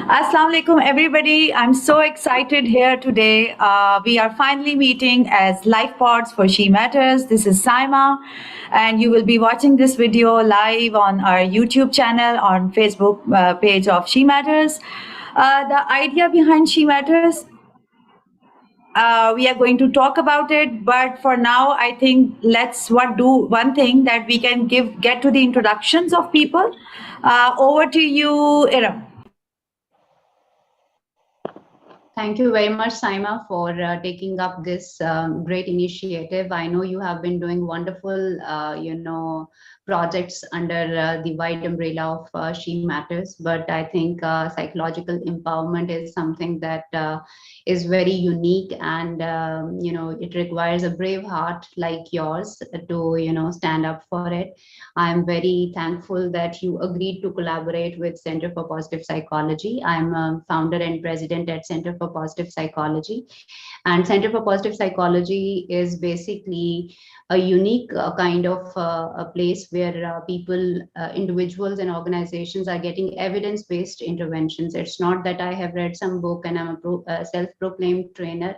Assalamu alaikum, everybody. I'm so excited here today. We are finally meeting as Lifepods for She Matters. This is Syma, and you will be watching this video live on our YouTube channel, on Facebook page of She Matters. The idea behind She Matters, we are going to talk about it, but for now, I think let's do one thing that we can get to the introductions of people. Over to you, Iram. Thank you very much, Syma, for taking up this great initiative. I know you have been doing wonderful, projects under the wide umbrella of She Matters. But I think psychological empowerment is something that is very unique, and it requires a brave heart like yours to stand up for it. I'm very thankful that you agreed to collaborate with Center for Positive Psychology. I'm a founder and president at Center for Positive Psychology. And Center for Positive Psychology is basically a unique kind of a place where people, individuals and organizations are getting evidence-based interventions. It's not that I have read some book and I'm a self-proclaimed trainer.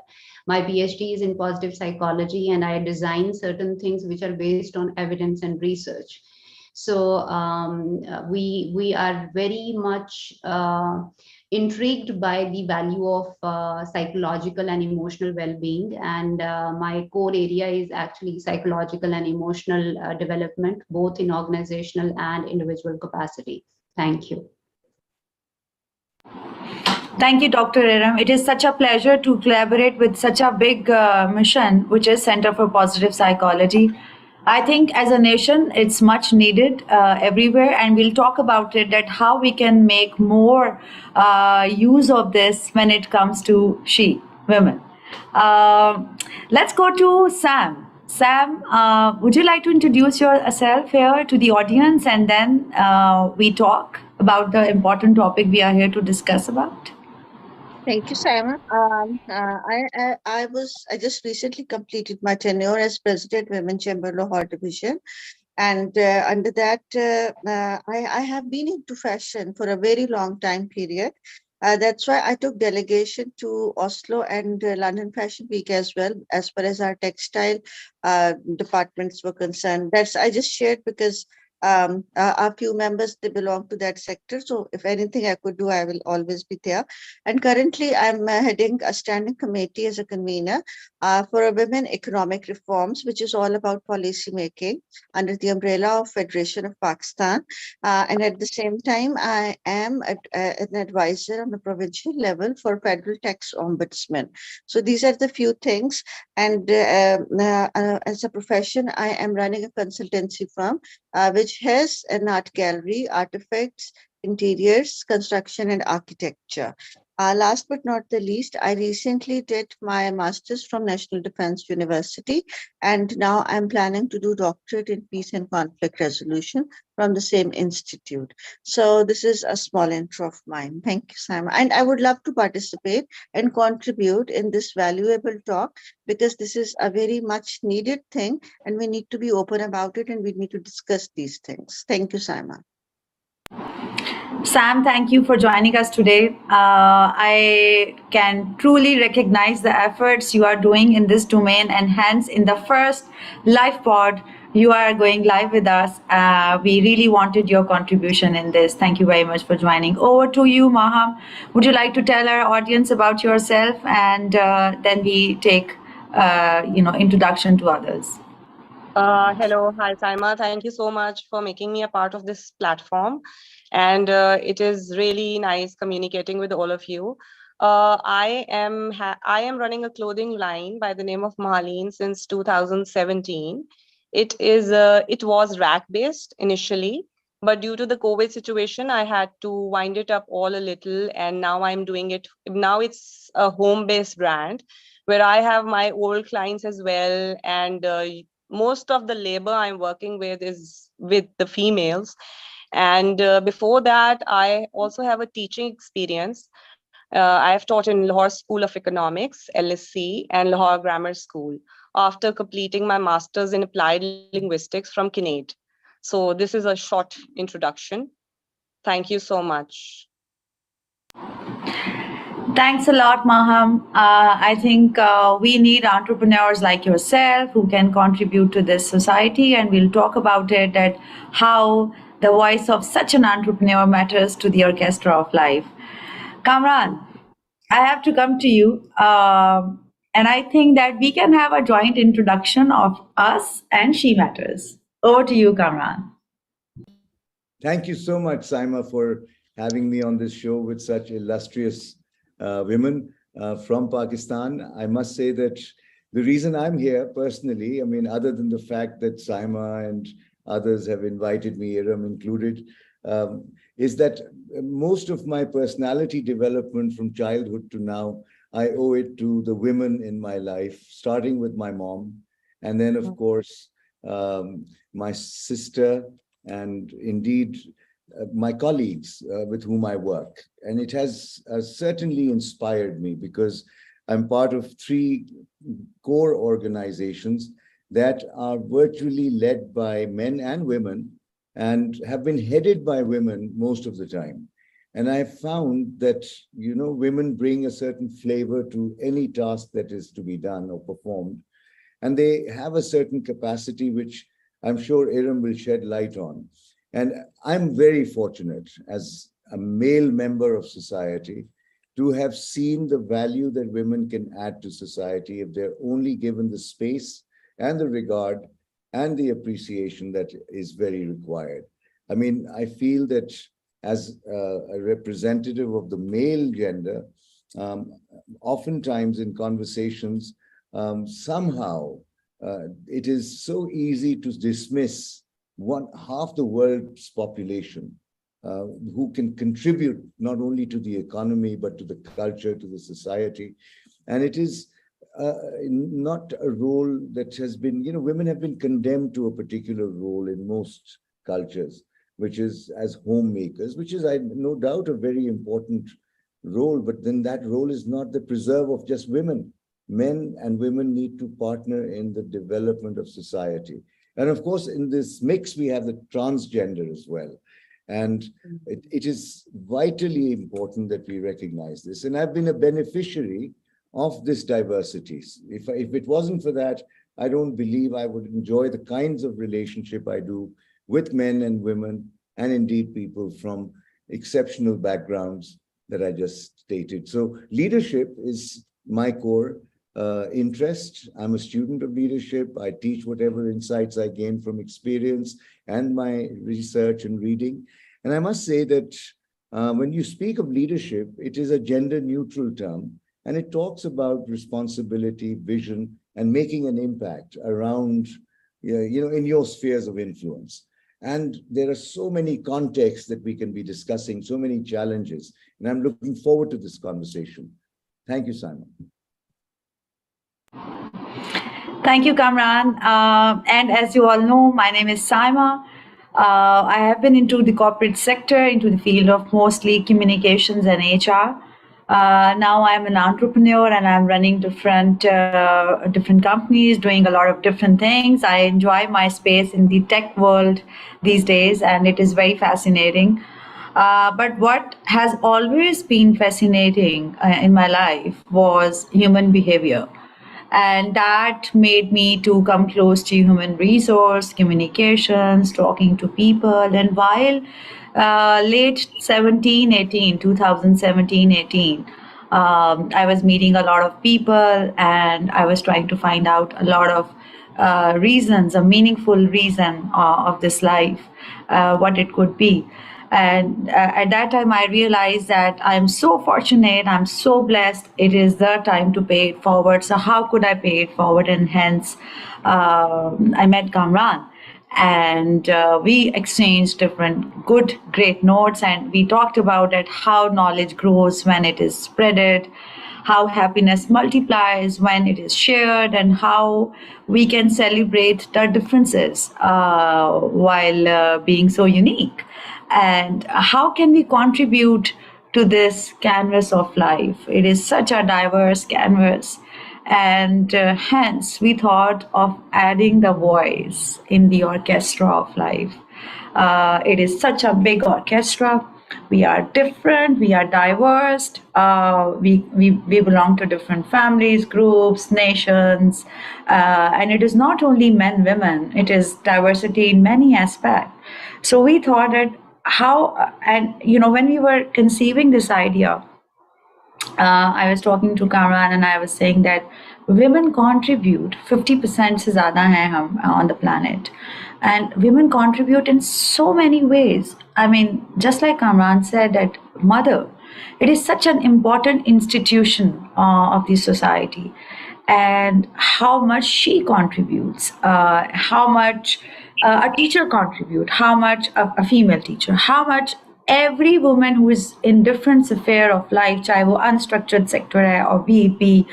My PhD is in positive psychology, and I design certain things which are based on evidence and research. So we are very much intrigued by the value of psychological and emotional well-being, and my core area is actually psychological and emotional development, both in organizational and individual capacity. Thank you. Thank you, Dr. Iram. It is such a pleasure to collaborate with such a big mission, which is Center for Positive Psychology. I think as a nation, it's much needed everywhere, and we'll talk about it, that how we can make more use of this when it comes to women. Let's go to Sam. Sam, would you like to introduce yourself here to the audience, and then we talk about the important topic we are here to discuss about? Thank you, Simon. I just recently completed my tenure as President, Women Chamber Lahore Division, and under that, I have been into fashion for a very long time period. That's why I took delegation to Oslo and London Fashion Week as well, as far as our textile departments were concerned. I just shared because a few members, they belong to that sector. So if anything I could do, I will always be there. And currently I'm heading a standing committee as a convener for women economic reforms, which is all about policy making under the umbrella of Federation of Pakistan. And at the same time, I am an advisor on the provincial level for Federal Tax Ombudsman. So these are the few things. And as a profession, I am running a consultancy firm, which has an art gallery, artifacts, interiors, construction, and architecture. Last but not the least, I recently did my master's from National Defense University, and now I'm planning to do doctorate in peace and conflict resolution from the same institute. So this is a small intro of mine. Thank you, Simon. And I would love to participate and contribute in this valuable talk, because this is a very much needed thing, and we need to be open about it, and we need to discuss these things. Thank you, Simon. Sam, thank you for joining us today. I can truly recognize the efforts you are doing in this domain, and hence in the first live pod, you are going live with us. We really wanted your contribution in this. Thank you very much for joining. Over to you, Mahaym. Would you like to tell our audience about yourself, and then we take introduction to others? Hello, hi Syma. Thank you so much for making me a part of this platform. And it is really nice communicating with all of you. I am running a clothing line by the name of Mahaleen since 2017. It was rack based initially, but due to the COVID situation, I had to wind it up all a little, and now I'm doing it. Now it's a home-based brand where I have my old clients as well, and most of the labor I'm working with is with the females. And before that, I also have a teaching experience. I have taught in Lahore School of Economics, LSC, and Lahore Grammar School after completing my master's in applied linguistics from Kinnaid. So this is a short introduction. Thank you so much. Thanks a lot, Maham. I think we need entrepreneurs like yourself who can contribute to this society, and we'll talk about it, that how the voice of such an entrepreneur matters to the orchestra of life. Kamran, I have to come to you, and I think that we can have a joint introduction of us and She Matters. Over to you, Kamran. Thank you so much, Syma, for having me on this show with such illustrious women from Pakistan. I must say that the reason I'm here personally, I mean, other than the fact that Syma and others have invited me, Iram included, is that most of my personality development from childhood to now, I owe it to the women in my life, starting with my mom, and then, of course, my sister, and indeed my colleagues with whom I work. And it has certainly inspired me, because I'm part of 3 core organizations that are virtually led by men and women and have been headed by women most of the time. And I found that, you know, women bring a certain flavor to any task that is to be done or performed. And they have a certain capacity, which I'm sure Iram will shed light on. And I'm very fortunate as a male member of society to have seen the value that women can add to society if they're only given the space and the regard and the appreciation that is very required. I mean, I feel that as a representative of the male gender, oftentimes in conversations, somehow it is so easy to dismiss half the world's population who can contribute not only to the economy, but to the culture, to the society. And it is not a role that has been, you know, women have been condemned to a particular role in most cultures, which is as homemakers, which is, I no doubt, a very important role, but then that role is not the preserve of just women. Men and women need to partner in the development of society. And of course, in this mix, we have the transgender as well. And it is vitally important that we recognize this. And I've been a beneficiary of this diversity. If it wasn't for that, I don't believe I would enjoy the kinds of relationship I do with men and women, and indeed people from exceptional backgrounds that I just stated. So leadership is my core interest. I'm a student of leadership. I teach whatever insights I gain from experience and my research and reading. And I must say that when you speak of leadership, it is a gender neutral term, and it talks about responsibility, vision, and making an impact around, you know, in your spheres of influence. And there are so many contexts that we can be discussing, so many challenges. And I'm looking forward to this conversation. Thank you, Syma. Thank you, Kamran. And as you all know, my name is Syma. I have been into the corporate sector, into the field of mostly communications and HR. Now I'm an entrepreneur and I'm running different companies, doing a lot of different things. I enjoy my space in the tech world these days, and it is very fascinating. But what has always been fascinating in my life was human behavior. And that made me to come close to human resource, communications, talking to people. And while late 2017, 18, I was meeting a lot of people, and I was trying to find out a lot of reasons, a meaningful reason of this life, what it could be. And at that time, I realized that I'm so fortunate, I'm so blessed. It is the time to pay it forward. So how could I pay it forward? And hence, I met Kamran. And we exchanged different good, great notes. And we talked about it, how knowledge grows when it is spreaded, how happiness multiplies when it is shared, and how we can celebrate the differences while being so unique. And how can we contribute to this canvas of life? It is such a diverse canvas. And hence, we thought of adding the voice in the orchestra of life. It is such a big orchestra. We are different, we are diverse, we belong to different families, groups, nations, and it is not only men, women, it is diversity in many aspects. So we thought that how, and when we were conceiving this idea, I was talking to Kamran and I was saying that women contribute 50% से ज़्यादा हैं हम on the planet, and women contribute in so many ways. I mean, just like Kamran said, that mother, it is such an important institution of the society, and how much she contributes, how much a teacher contribute, how much a female teacher, how much every woman who is in different sphere of life, चाहे वो unstructured sector है or BEP,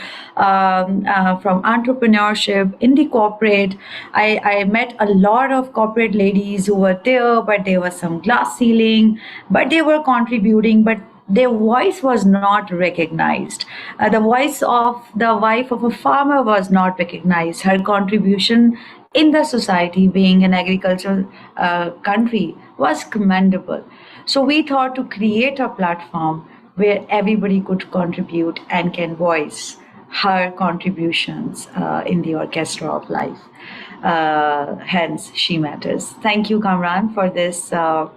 from entrepreneurship in the corporate. I met a lot of corporate ladies who were there, but there was some glass ceiling, but they were contributing, but their voice was not recognized. The voice of the wife of a farmer was not recognized. Her contribution in the society, being an agricultural country, was commendable. So we thought to create a platform where everybody could contribute and can voice her contributions in the orchestra of life. Hence, she matters. Thank you, Kamran, for this, for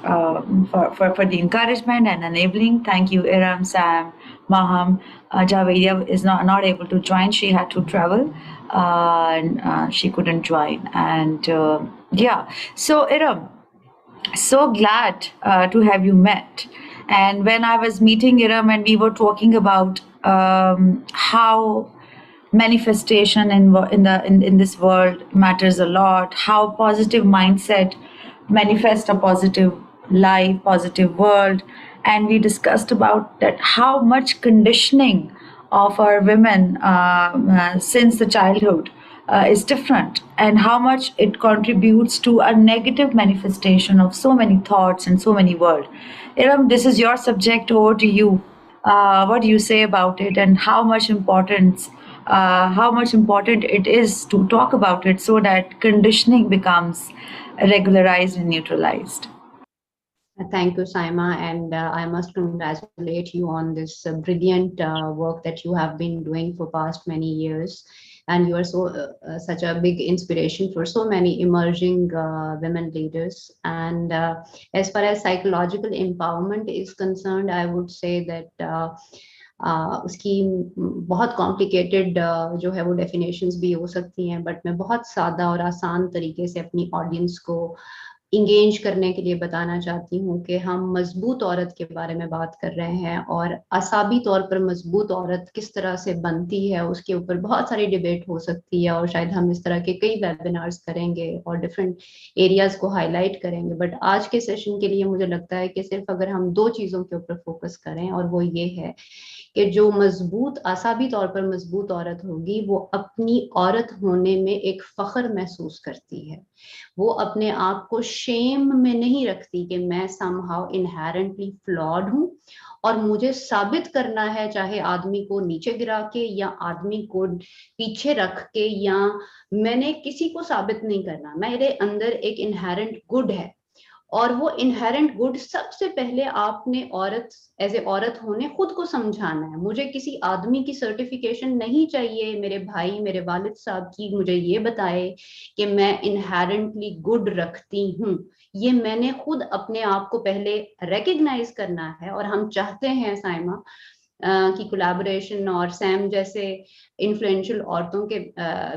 the encouragement and enabling. Thank you, Iram, Sam, Mahaym. Javedia is not able to join. She had to travel, and she couldn't join. And yeah, so Iram, so glad to have you met. And when I was meeting Iram and we were talking about how manifestation in this world matters a lot, how positive mindset manifest a positive life, positive world, and we discussed about that how much conditioning of our women since the childhood is different, and how much it contributes to a negative manifestation of so many thoughts and so many words. Iram, this is your subject. Over to you. What do you say about it, and how much important it is to talk about it so that conditioning becomes regularized and neutralized? Thank you, Syma, and I must congratulate you on this brilliant work that you have been doing for past many years. And you are such a big inspiration for so many emerging women leaders. And as far as psychological empowerment is concerned, I would say that उसकी बहुत complicated जो है वो definitions भी हो सकती हैं, but मैं बहुत सादा और आसान तरीके से अपनी ऑडियंस को इंगेज करने के लिए बताना चाहती हूँ कि हम मजबूत औरत के बारे में बात कर रहे हैं, और असाबी तौर पर मजबूत औरत किस तरह से बनती है उसके ऊपर बहुत सारी डिबेट हो सकती है, और शायद हम इस तरह के कई वेबिनार्स करेंगे और डिफरेंट एरियाज को हाईलाइट करेंगे। बट आज के सेशन के लिए मुझे लगता है कि सिर्फ अगर हम दो चीज़ों के ऊपर फोकस करें, और वो ये है कि जो मजबूत असाबी तौर पर मजबूत औरत होगी वो अपनी औरत होने में एक फख्र महसूस करती है, वो अपने आप को शेम में नहीं रखती कि मैं समहाउ इनहेरेंटली फ्लॉड हूं और मुझे साबित करना है, चाहे आदमी को नीचे गिरा के या आदमी को पीछे रख के, या मैंने किसी को साबित नहीं करना, मेरे अंदर एक इनहेरेंट गुड है। और वो इनहेरेंट गुड सबसे पहले आपने औरत एज ए औरत होने खुद को समझाना है। मुझे किसी आदमी की सर्टिफिकेशन नहीं चाहिए, मेरे भाई मेरे वालिद साहब की मुझे ये बताए कि मैं इनहेरेंटली गुड रखती हूँ। ये मैंने खुद अपने आप को पहले रिकग्नाइज करना है। और हम चाहते हैं साइमा की कोलैबोरेशन और सैम जैसे इन्फ्लुएंशियल औरतों के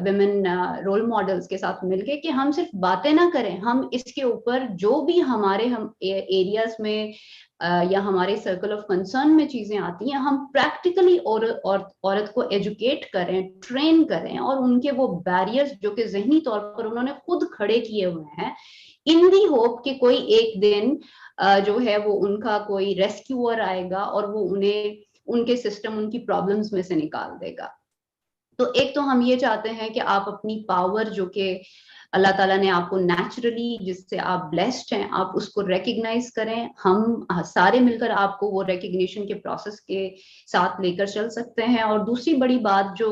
विमेन रोल मॉडल्स के साथ मिलके कि हम सिर्फ बातें ना करें, हम इसके ऊपर जो भी हमारे हम एरियाज में या हमारे सर्कल ऑफ कंसर्न में चीजें आती हैं, हम प्रैक्टिकली औरत को एजुकेट करें, ट्रेन करें, और उनके वो बैरियर्स जो कि जहनी तौर पर उन्होंने खुद खड़े किए हुए हैं, इन दी होप कि कोई एक दिन जो है वो उनका कोई रेस्क्यूअर आएगा और वो उन्हें उनके सिस्टम उनकी प्रॉब्लम्स में से निकाल देगा। तो एक तो हम ये चाहते हैं कि आप अपनी पावर जो कि अल्लाह ताला ने आपको नेचुरली, जिससे आप ब्लेस्ड हैं, आप उसको रिकग्नाइज करें। हम सारे मिलकर आपको वो रिकग्निशन के प्रोसेस के साथ लेकर चल सकते हैं। और दूसरी बड़ी बात जो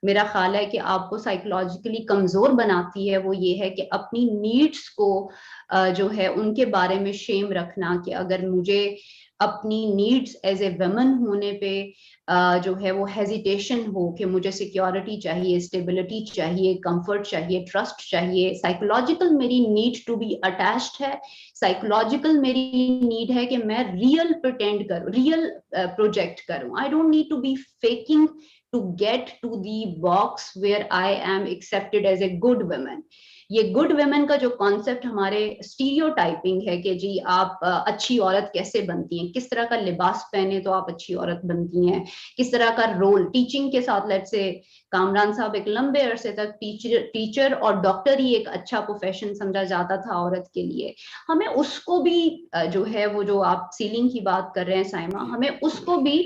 मेरा ख्याल है कि आपको साइकोलॉजिकली कमजोर बनाती है, वो ये है कि अपनी नीड्स को जो है उनके बारे में शेम रखना, कि अगर मुझे अपनी नीड्स एज ए वुमन होने पे जो है वो हेजिटेशन हो कि मुझे सिक्योरिटी चाहिए, स्टेबिलिटी चाहिए, कंफर्ट चाहिए, ट्रस्ट चाहिए। साइकोलॉजिकल मेरी नीड टू बी अटैच्ड है, साइकोलॉजिकल मेरी नीड है कि मैं रियल प्रिटेंड करूं, रियल प्रोजेक्ट करूं। I don't need to be faking to get to the box where I am accepted as a good woman. ये गुड वुमेन का जो कॉन्सेप्ट हमारे स्टीरियोटाइपिंग है कि जी आप अच्छी औरत कैसे बनती हैं, किस तरह का लिबास पहने तो आप अच्छी औरत बनती हैं, किस तरह का रोल टीचिंग के साथ, लेट्स से कामरान साहब एक लंबे अरसे तक टीचर और डॉक्टर ही एक अच्छा प्रोफेशन समझा जाता था औरत के लिए। हमें उसको भी जो है वो जो आप सीलिंग की बात कर रहे हैं साइमा, हमें उसको भी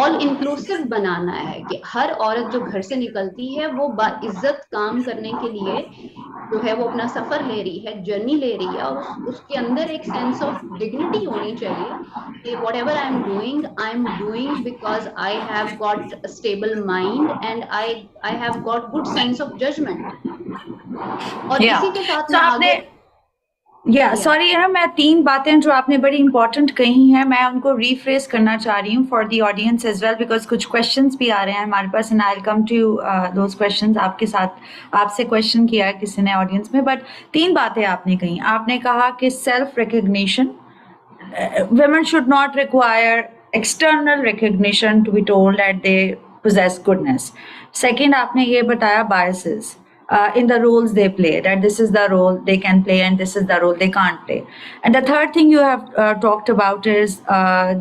ऑल इंक्लूसिव बनाना है कि हर औरत जो घर से निकलती है वो बाइज्जत काम करने के लिए जो है वो अपना सफर ले रही है, जर्नी ले रही है, और उसके अंदर एक सेंस ऑफ डिग्निटी होनी चाहिए कि whatever I am doing because I have got stable mind and I have got good sense of judgement. और इसी के साथ So मैं आगे सॉरी है ना, मैं 3 बातें जो आपने बड़ी इंपॉर्टेंट कही हैं, मैं उनको रीफ्रेस करना चाह रही हूँ for the audience as well, because कुछ क्वेश्चंस भी आ रहे हैं हमारे पास and I will come to those questions. आपके साथ आपसे क्वेश्चन किया है किसी ने ऑडियंस में, बट 3 बातें आपने कही। आपने कहा कि self recognition, women should not require external recognition to be told that they possess goodness. Second, आपने ये बताया biases in the roles they play, that this is the role they can play and this is the role they can't play. And the third thing you have talked about is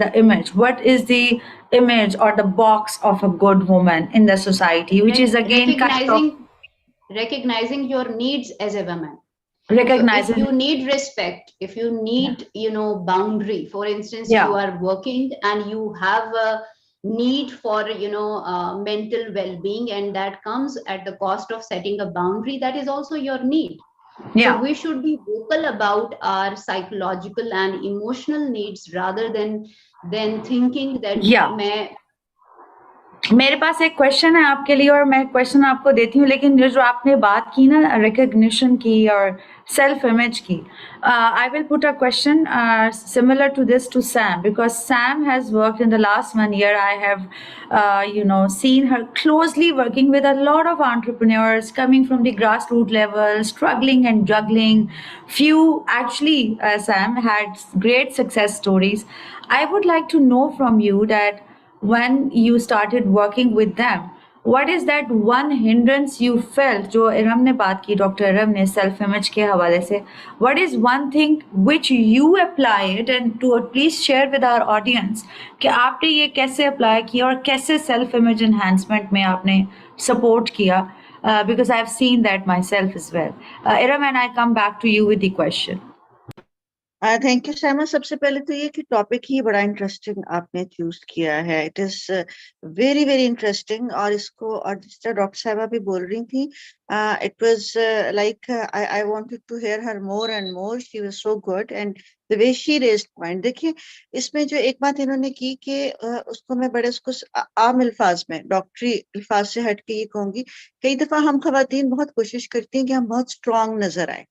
the image. What is the image or the box of a good woman in the society, which is again recognizing your needs as a woman. Recognizing. So if you need respect, if you need, boundary, for instance, you are working and you have a need for, mental well-being, and that comes at the cost of setting a boundary, that is also your need. So we should be vocal about our psychological and emotional needs rather than thinking that मेरे पास एक question है आपके लिए और मैं question आपको देती हूँ, लेकिन जो आपने बात की ना रिकग्निशन की और सेल्फ इमेज की, I will put a question similar to this to Sam, because Sam has worked in the last 1 year. I have seen her closely working with a lot of entrepreneurs coming from the grassroots level, struggling and juggling. Few actually, Sam, had great success stories. I would like to know from you that when you started working with them, what is that one hindrance you felt, जो इरम ने बात की, doctor Iram ने self image के हवाले से, what is one thing which you applied and to please share with our audience कि आपने ये कैसे अप्लाई किया और कैसे सेल्फ इमेज एनहांसमेंट में आपने सपोर्ट किया, because I have seen that myself as well. Iram, and I come back to you with the question. Thank you सैमा। सबसे पहले तो ये कि टॉपिक ही बड़ा इंटरेस्टिंग आपने चूज किया है। It is very very interesting, और इसको, और जिस तरह डॉक्टर साहबा भी बोल रही थी, it was like I wanted to hear her more and more. She was so good and the way she raised point. देखिए, इसमें जो एक बात इन्होंने की कि उसको मैं बड़े उसको आम अल्फाज में, डॉक्टरी अल्फाज से हट के ये कहूंगी, कई दफा हम खवातीन बहुत कोशिश करती हैं कि हम बहुत स्ट्रांग नजर आए।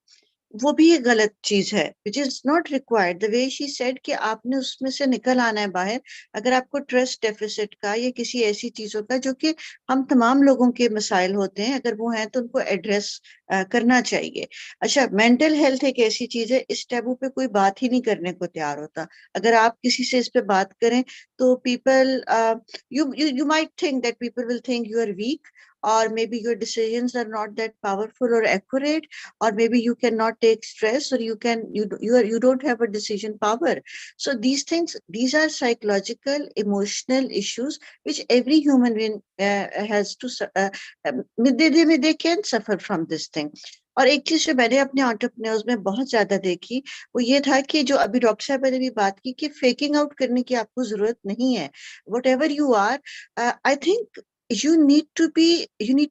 वो भी एक गलत चीज है, which is not required. The way she said कि आपने उसमें से निकल आना है बाहर। अगर आपको ट्रस्ट डेफिसिट का या किसी ऐसी चीजों का, जो कि हम तमाम लोगों के मसाइल होते हैं, अगर वो हैं तो उनको एड्रेस करना चाहिए। अच्छा, मेंटल हेल्थ एक ऐसी चीज है, इस टैबू पे कोई बात ही नहीं करने को तैयार होता। अगर आप किसी से इस पे बात करें तो people, you might think that people will think you are weak, or maybe your decisions are not that powerful or accurate, or maybe you cannot take stress, or you don't have a decision power. So these things, these are psychological, emotional issues which every human being has to they can suffer from this thing. और एक चीज जो मैंने अपने entrepreneurs में बहुत ज्यादा देखी, वो ये था कि जो अभी डॉक्टर साहब ने भी बात की कि फेकिंग आउट करने की आपको जरूरत नहीं है। Whatever you are, I think you need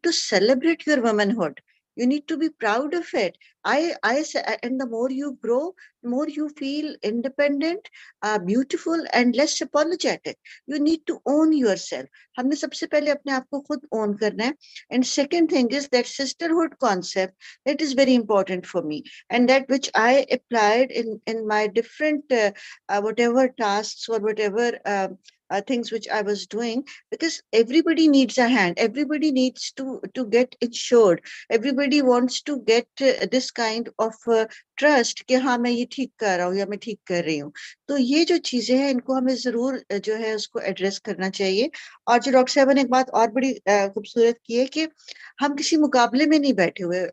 to celebrate your womanhood. You need to be proud of it. And the more you grow, the more you feel independent, beautiful, and less apologetic. You need to own yourself. हमने सबसे पहले अपने आप को खुद own करना है. And second thing is that sisterhood concept that is very important for me, and that which I applied in my different whatever tasks or whatever things which I was doing, because everybody needs a hand. Everybody needs to get insured. Everybody wants to get this kind of trust कि हाँ मैं ये ठीक कर रहा हूँ या मैं ठीक कर रही हूँ. तो ये जो चीजें हैं इनको हमें जरूर जो है उसको एड्रेस करना चाहिए. और जो डॉक्टर साहब ने एक बात और बड़ी खूबसूरत की है कि हम किसी मुकाबले में नहीं बैठे हुए.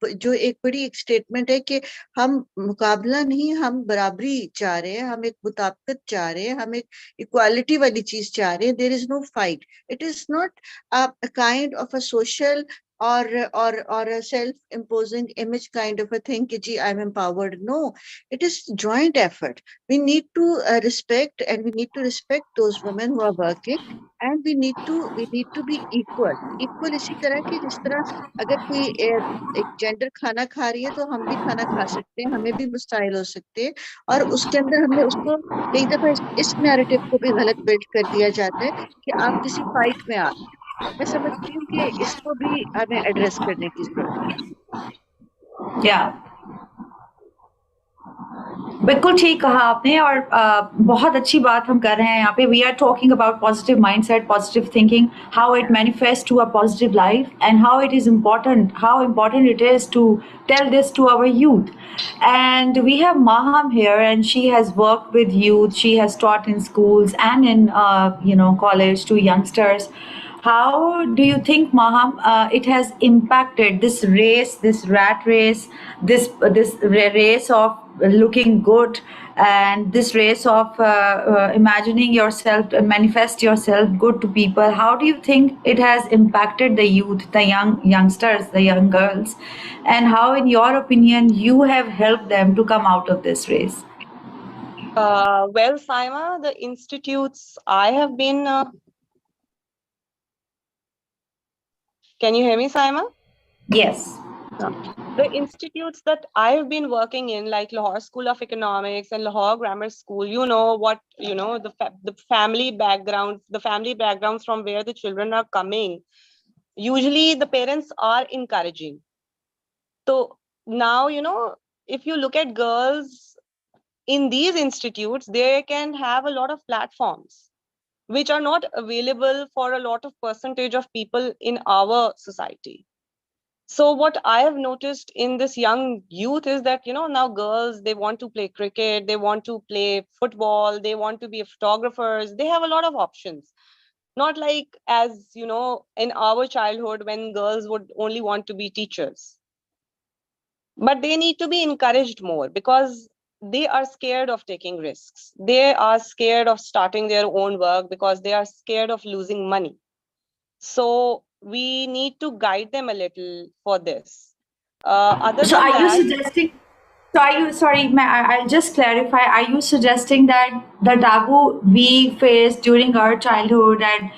जो एक बड़ी एक स्टेटमेंट है कि हम मुकाबला नहीं, हम बराबरी चाह रहे हैं, हम एक मुताबिकत चाह रहे हैं, हम एक इक्वालिटी वाली चीज चाह रहे हैं. There is no fight. It is not a kind of a social or a self-imposing image kind of a thing कि जी I'm empowered. No, it is joint effort. We need to respect, and we need to respect those women who are working, and we need to be equal इसी तरह की जिस तरह अगर कोई एक gender खाना खा रही है तो हम भी खाना खा सकते हैं, हमें भी मुस्ताइल हो सकते हैं. और उसके अंदर हमने उसको कई दफा इस नैरेटिव को भी गलत बिल्ड कर दिया जाता है कि आप किसी फाइट में आ. मैं समझती हूँ कि इसको भी हमें एड्रेस करने की जरूरत है. Yeah. बिल्कुल ठीक कहा आपने. और बहुत अच्छी बात हम कर रहे हैं यहाँ पे. We are talking about positive mindset, positive thinking, how it manifest to a positive life, and how it is important, how important it is to tell this to our youth. And we have Mahaym here, and she has worked with youth. She has taught in schools and in college to youngsters. How do you think, Mahaym, it has impacted this race, this rat race, this race of looking good, and this race of imagining yourself and manifest yourself good to people? How do you think it has impacted the youth, the youngsters, the young girls, and how, in your opinion, you have helped them to come out of this race? Well, Syma, the institutes I have been can you hear me, Syma? Yes. The institutes that I've been working in, like Lahore School of Economics and Lahore Grammar School, the family backgrounds from where the children are coming, usually the parents are encouraging. So now, if you look at girls in these institutes, they can have a lot of platforms which are not available for a lot of percentage of people in our society. So what I have noticed in this young youth is that, now girls, they want to play cricket, they want to play football, they want to be photographers. They have a lot of options. Not like as, in our childhood when girls would only want to be teachers. But they need to be encouraged more because they are scared of taking risks. They are scared of starting their own work because they are scared of losing money. So we need to guide them a little for this. So are you suggesting, I'll just clarify. Are you suggesting that the taboo we faced during our childhood, and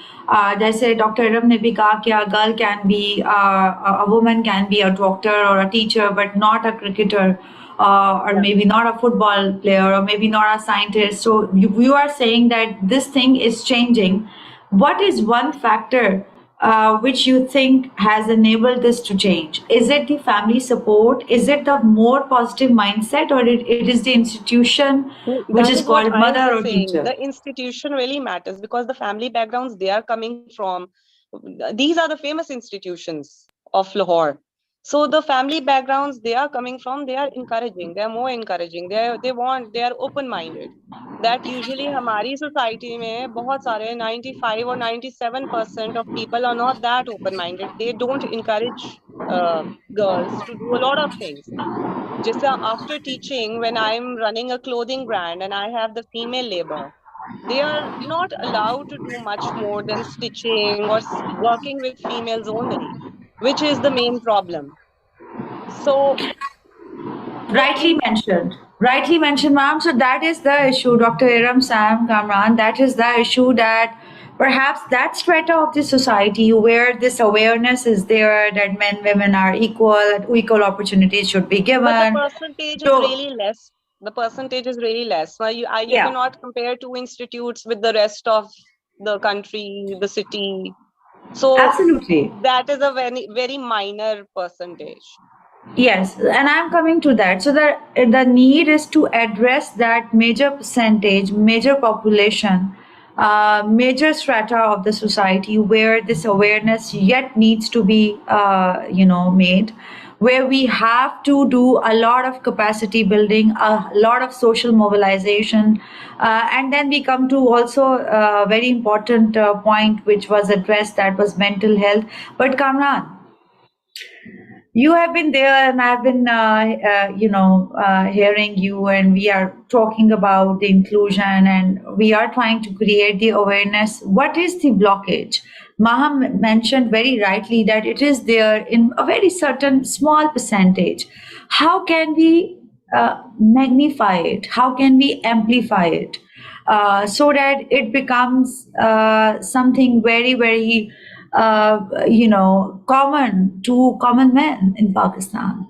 जैसे Dr. Iram ने भी कहा कि a girl can be, a woman can be a doctor or a teacher, but not a cricketer, or maybe not a football player, or maybe not a scientist. So you are saying that this thing is changing. What is one factor which you think has enabled this to change? Is it the family support? Is it the more positive mindset, or it is the institution which is called mother or teacher? The institution really matters because the family backgrounds they are coming from, these are the famous institutions of Lahore. So the family backgrounds they are coming from, they are encouraging, they are more encouraging, they are open-minded. That usually हमारी society में बहुत सारे 95 or 97% of people are not that open-minded. They don't encourage girls to do a lot of things. Just after teaching, when I'm running a clothing brand and I have the female labor, they are not allowed to do much more than stitching or working with females only, which is the main problem. So rightly mentioned, ma'am. So that is the issue, Dr. Iram, Sam, Kamran. That is the issue, that perhaps that strata of the society where this awareness is there that men, women are equal, equal opportunities should be But the given. percentage is So, really less. The percentage is really less. Now you yeah, cannot compare two institutes with the rest of the country, the city. So absolutely. that is a very minor percentage. Yes, and I'm coming to that. So the need is to address that major percentage, major population, major strata of the society where this awareness yet needs to be, made, where we have to do a lot of capacity building, a lot of social mobilization, and then we come to also a very important point which was addressed, that was mental health. But Kamran, you have been there, and I've been, hearing you, and we are talking about the inclusion, and we are trying to create the awareness. What is the blockage? Maham mentioned very rightly that it is there in a very certain small percentage. How can we magnify it? How can we amplify it? So that it becomes something very, very, common to common men in Pakistan.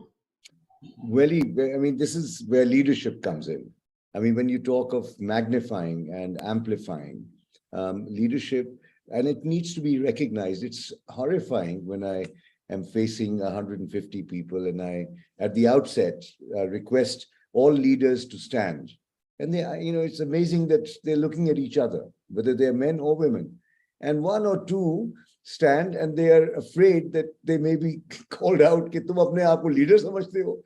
Really, I mean, this is where leadership comes in. I mean, when you talk of magnifying and amplifying leadership, and it needs to be recognized. It's horrifying when I am facing 150 people and I, at the outset, request all leaders to stand. And they, it's amazing that they're looking at each other, whether they're men or women. And one or two stand and they are afraid that they may be called out, कि तुम अपने आप को leader समझते हो.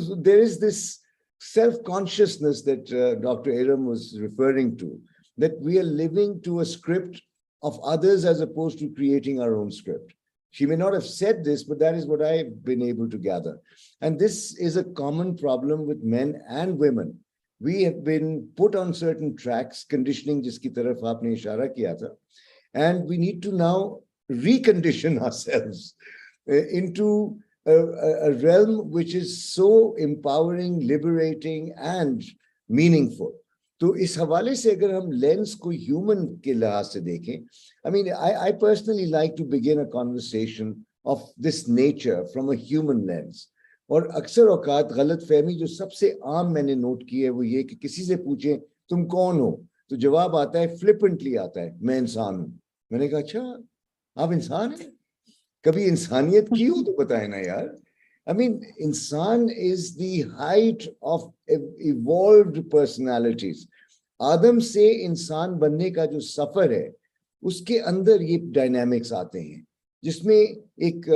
So there is this self-consciousness that Dr. Iram was referring to, that we are living to a script of others as opposed to creating our own script. She may not have said this, but that is what I've been able to gather. And this is a common problem with men and women. We have been put on certain tracks, conditioning jiski taraf aapne ishara kiya tha, and we need to now recondition ourselves into a realm which is so empowering, liberating, and meaningful. तो इस हवाले से अगर हम lens को human के लिहाज से देखें, I mean, I personally like to begin a conversation of this nature from a human lens. और अक्सर औकात गलत फहमी जो सबसे आम मैंने नोट की है वो ये कि किसी से पूछें तुम कौन हो, तो जवाब आता है, फ्लिपेंटली आता है, मैं इंसान हूं. मैंने कहा अच्छा आप इंसान हैं, कभी इंसानियत की हो तो बताएं ना यार. I mean, इंसान is the height of evolved personalities. आदम से इंसान बनने का जो सफर है उसके अंदर ये डायनामिक्स आते हैं, जिसमें एक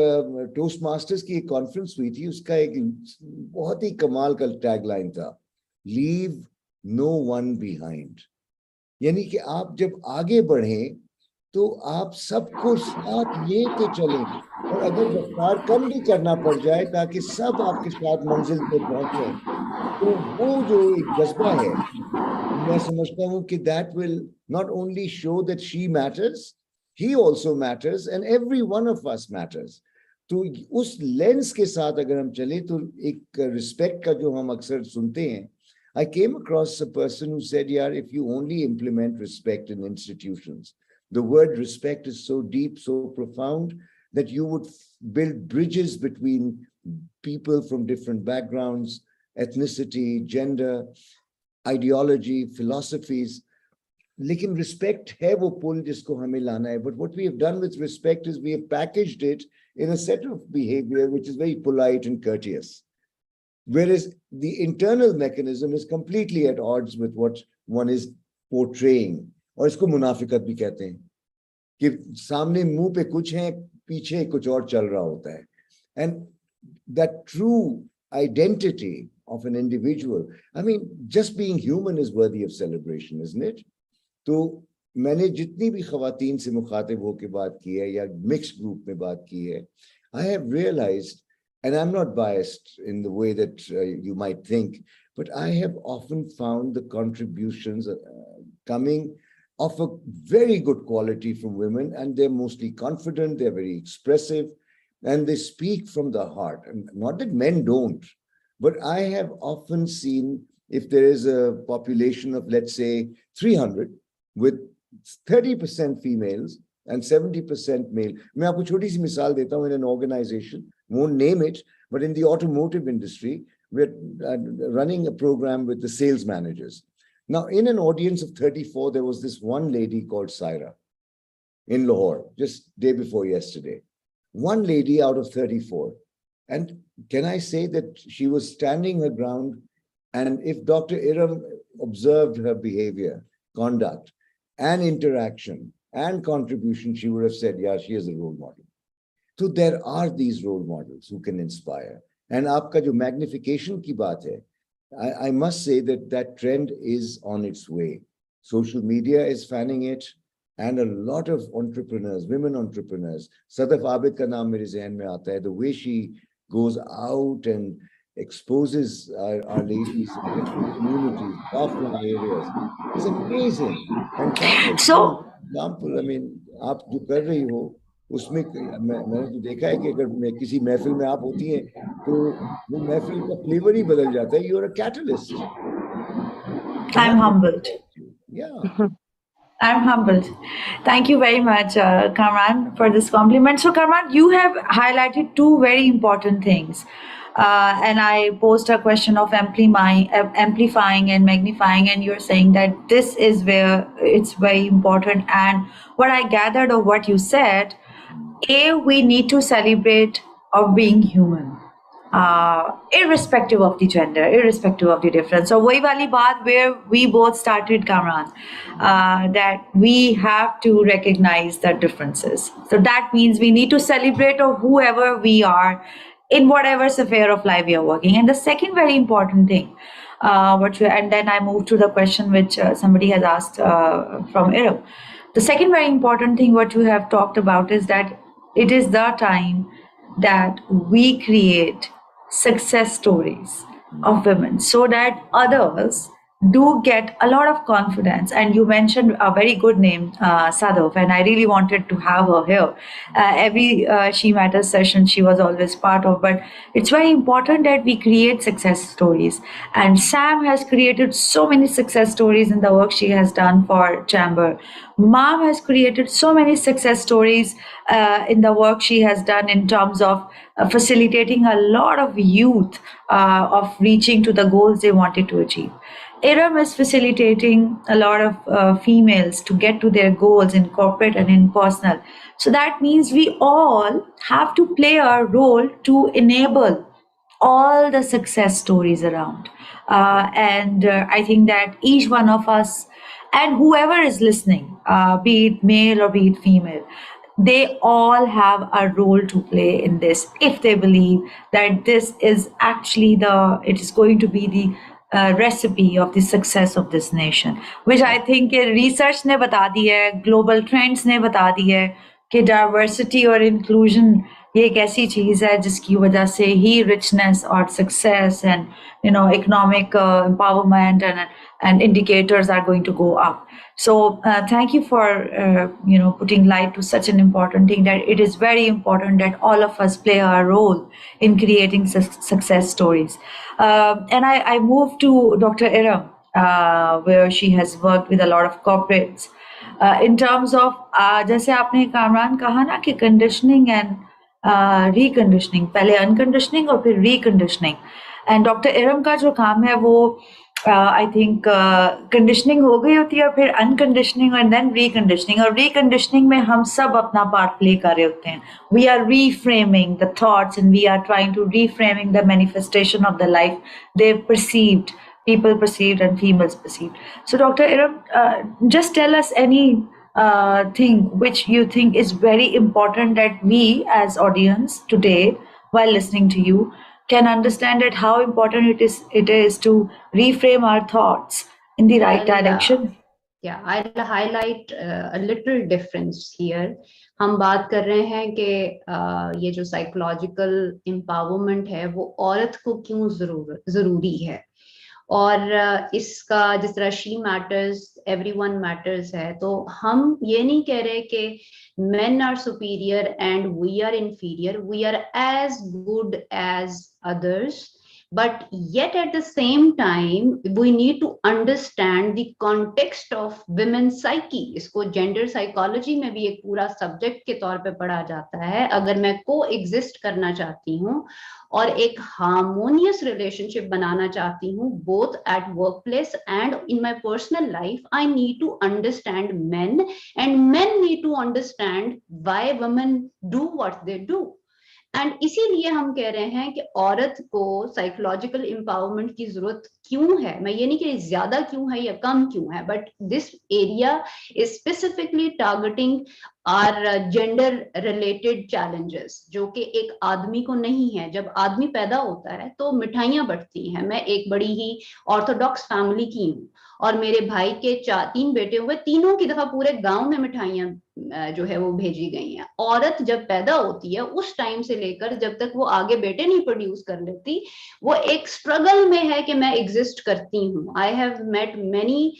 टोस्ट मास्टर्स की एक कॉन्फ्रेंस हुई थी, उसका एक बहुत ही कमाल का टैगलाइन था, लीव नो वन बिहाइंड. यानी कि आप जब आगे बढ़ें तो आप सबको साथ लेके चलें, और अगर रफ्तार कम भी करना पड़ जाए ताकि सब आपके साथ मंजिल पे पहुंचे, तो वो जो एक जज्बा है, मैं समझता हूँ कि that will not only show that she matters, he also matters, and every one of us matters. तो उस लेंस के साथ अगर हम चले तो एक रिस्पेक्ट का जो हम अक्सर सुनते हैं, I came across a person who said, yaar, if you only implement respect in institutions, the word respect is so deep, so profound, that you would build bridges between people from different backgrounds, ethnicity, gender, ideology, philosophies. लेकिन respect है वो pull जिसको हमें लाना है. But what we have done with respect is we have packaged it in a set of behavior which is very polite and courteous, whereas the internal mechanism is completely at odds with what one is portraying. और इसको मुनाफिकत भी कहते हैं कि सामने मुंह पे कुछ है, पीछे कुछ और चल रहा होता है. And that true identity of an individual, I mean, just being human is worthy of celebration, isn't it? तो मैंने जितनी भी खवातीन से मुखातिब होकर बात की है या मिक्स्ड ग्रुप में बात की है, I have realized, and I'm not biased in the way that you might think, but I have often found the contributions coming of a very good quality from women, and they're mostly confident, they're very expressive, and they speak from the heart. And not that men don't, but I have often seen, if there is a population of, let's say, 300, with 30% females and 70% male. मैं आपको छोटी सी मिसाल देता हूँ. In an organization, won't name it, but in the automotive industry, we're running a program with the sales managers. Now, in an audience of 34, there was this one lady called Syra in Lahore, just day before yesterday. One lady out of 34. And can I say that she was standing her ground, and if Dr. Iram observed her behavior, conduct, and interaction, and contribution, she would have said, yeah, she is a role model. So there are these role models who can inspire. And aapka jo magnification ki baat hai, I must say that that trend is on its way. Social media is fanning it, and a lot of entrepreneurs, women entrepreneurs, Sadaf Abid ka naam mere zehn mein aata hai, the way she goes out and exposes our ladies in different communities, far-flung areas, is amazing. And So, example, I mean, आप जो कर रही हो, उसमें मैंने तो देखा है कि अगर मैं किसी महफिल में आप होती हैं, तो वो महफिल का फ्लेवर ही बदल जाता है. You're a catalyst. I'm humbled. Yeah. I'm humbled. Thank you very much, Kamran, for this compliment. So, Kamran, you have highlighted two very important things. And I posed a question of amplifying and magnifying, and you're saying that this is where it's very important. And what I gathered of what you said, we need to celebrate of being human. Irrespective of the gender, irrespective of the difference. So, wahi wali baat where we both started, Kamran, that we have to recognize the differences. So that means we need to celebrate of whoever we are in whatever sphere of life we are working. And the second very important thing, and then I move to the question which somebody has asked from Iram. The second very important thing what you have talked about is that it is the time that we create success stories of women so that others do get a lot of confidence. And you mentioned a very good name, Sadaf, and I really wanted to have her here. Every She Matters session she was always part of, but it's very important that we create success stories. And Sam has created so many success stories in the work she has done for Chamber. Mom has created so many success stories in the work she has done in terms of facilitating a lot of youth of reaching to the goals they wanted to achieve. Iram is facilitating a lot of females to get to their goals in corporate and in personal. So that means we all have to play our role to enable all the success stories around. And I think that each one of us and whoever is listening, be it male or be it female, they all have a role to play in this if they believe that this is actually it is going to be the recipe of the success of this nation, which I think research ने बता दी है, global trends ने बता दी है कि diversity और inclusion ये एक ऐसी चीज है जिसकी वजह से ही richness और success and economic empowerment and indicators are going to go up. So thank you for putting light to such an important thing, that it is very important that all of us play our role in creating success stories. And I moved to Dr. Iram, where she has worked with a lot of corporates. In terms of, जैसे आपने कामरान कहा ना कि conditioning and reconditioning, पहले unconditioning और फिर reconditioning. And Dr. Iram का जो काम है वो I think conditioning हो गई होती है, फिर unconditioning and then reconditioning. और reconditioning में हम सब अपना part play कर रहे होते हैं. We are reframing the thoughts and we are trying to reframing the manifestation of the life they perceived, people perceived and females perceived. So Dr. Iram, just tell us any thing which you think is very important that we as audience today, while listening to you, can understand that how important it is to reframe our thoughts in the right direction. Yeah, I'll highlight a little difference here. हम बात कर रहे हैं कि ये जो psychological empowerment है वो औरत को क्यों जरूरी है, और इसका जिस तरह she matters, everyone matters है, तो हम ये नहीं कह रहे कि men are superior and we are inferior. We are as good as others, but yet at the same time we need to understand the context of women's psyche. इसको gender psychology में भी एक पूरा subject के तौर पे पढ़ा जाता है. अगर मैं coexist करना चाहती हूँ और एक harmonious relationship बनाना चाहती हूँ both at workplace and in my personal life, I need to understand men and men need to understand why women do what they do. And इसीलिए हम कह रहे हैं कि औरत को साइकोलॉजिकल एम्पावरमेंट की जरूरत क्यों है. मैं ये नहीं कह रही ज्यादा क्यों है या कम क्यों है, but this area is specifically targeting our gender related challenges जो कि एक आदमी को नहीं है. जब आदमी पैदा होता है तो मिठाइयां बंटती हैं. मैं एक बड़ी ही ऑर्थोडॉक्स फैमिली की हूँ और मेरे भाई के 3 बेटे हुए, तीनों की दफा पूरे गांव में मिठाइयां जो है वो भेजी गई हैं. औरत जब पैदा होती है उस टाइम से लेकर जब तक वो आगे बेटे नहीं प्रोड्यूस कर लेती, वो एक स्ट्रगल में है कि मैं एग्जिस्ट करती हूँ. I have met many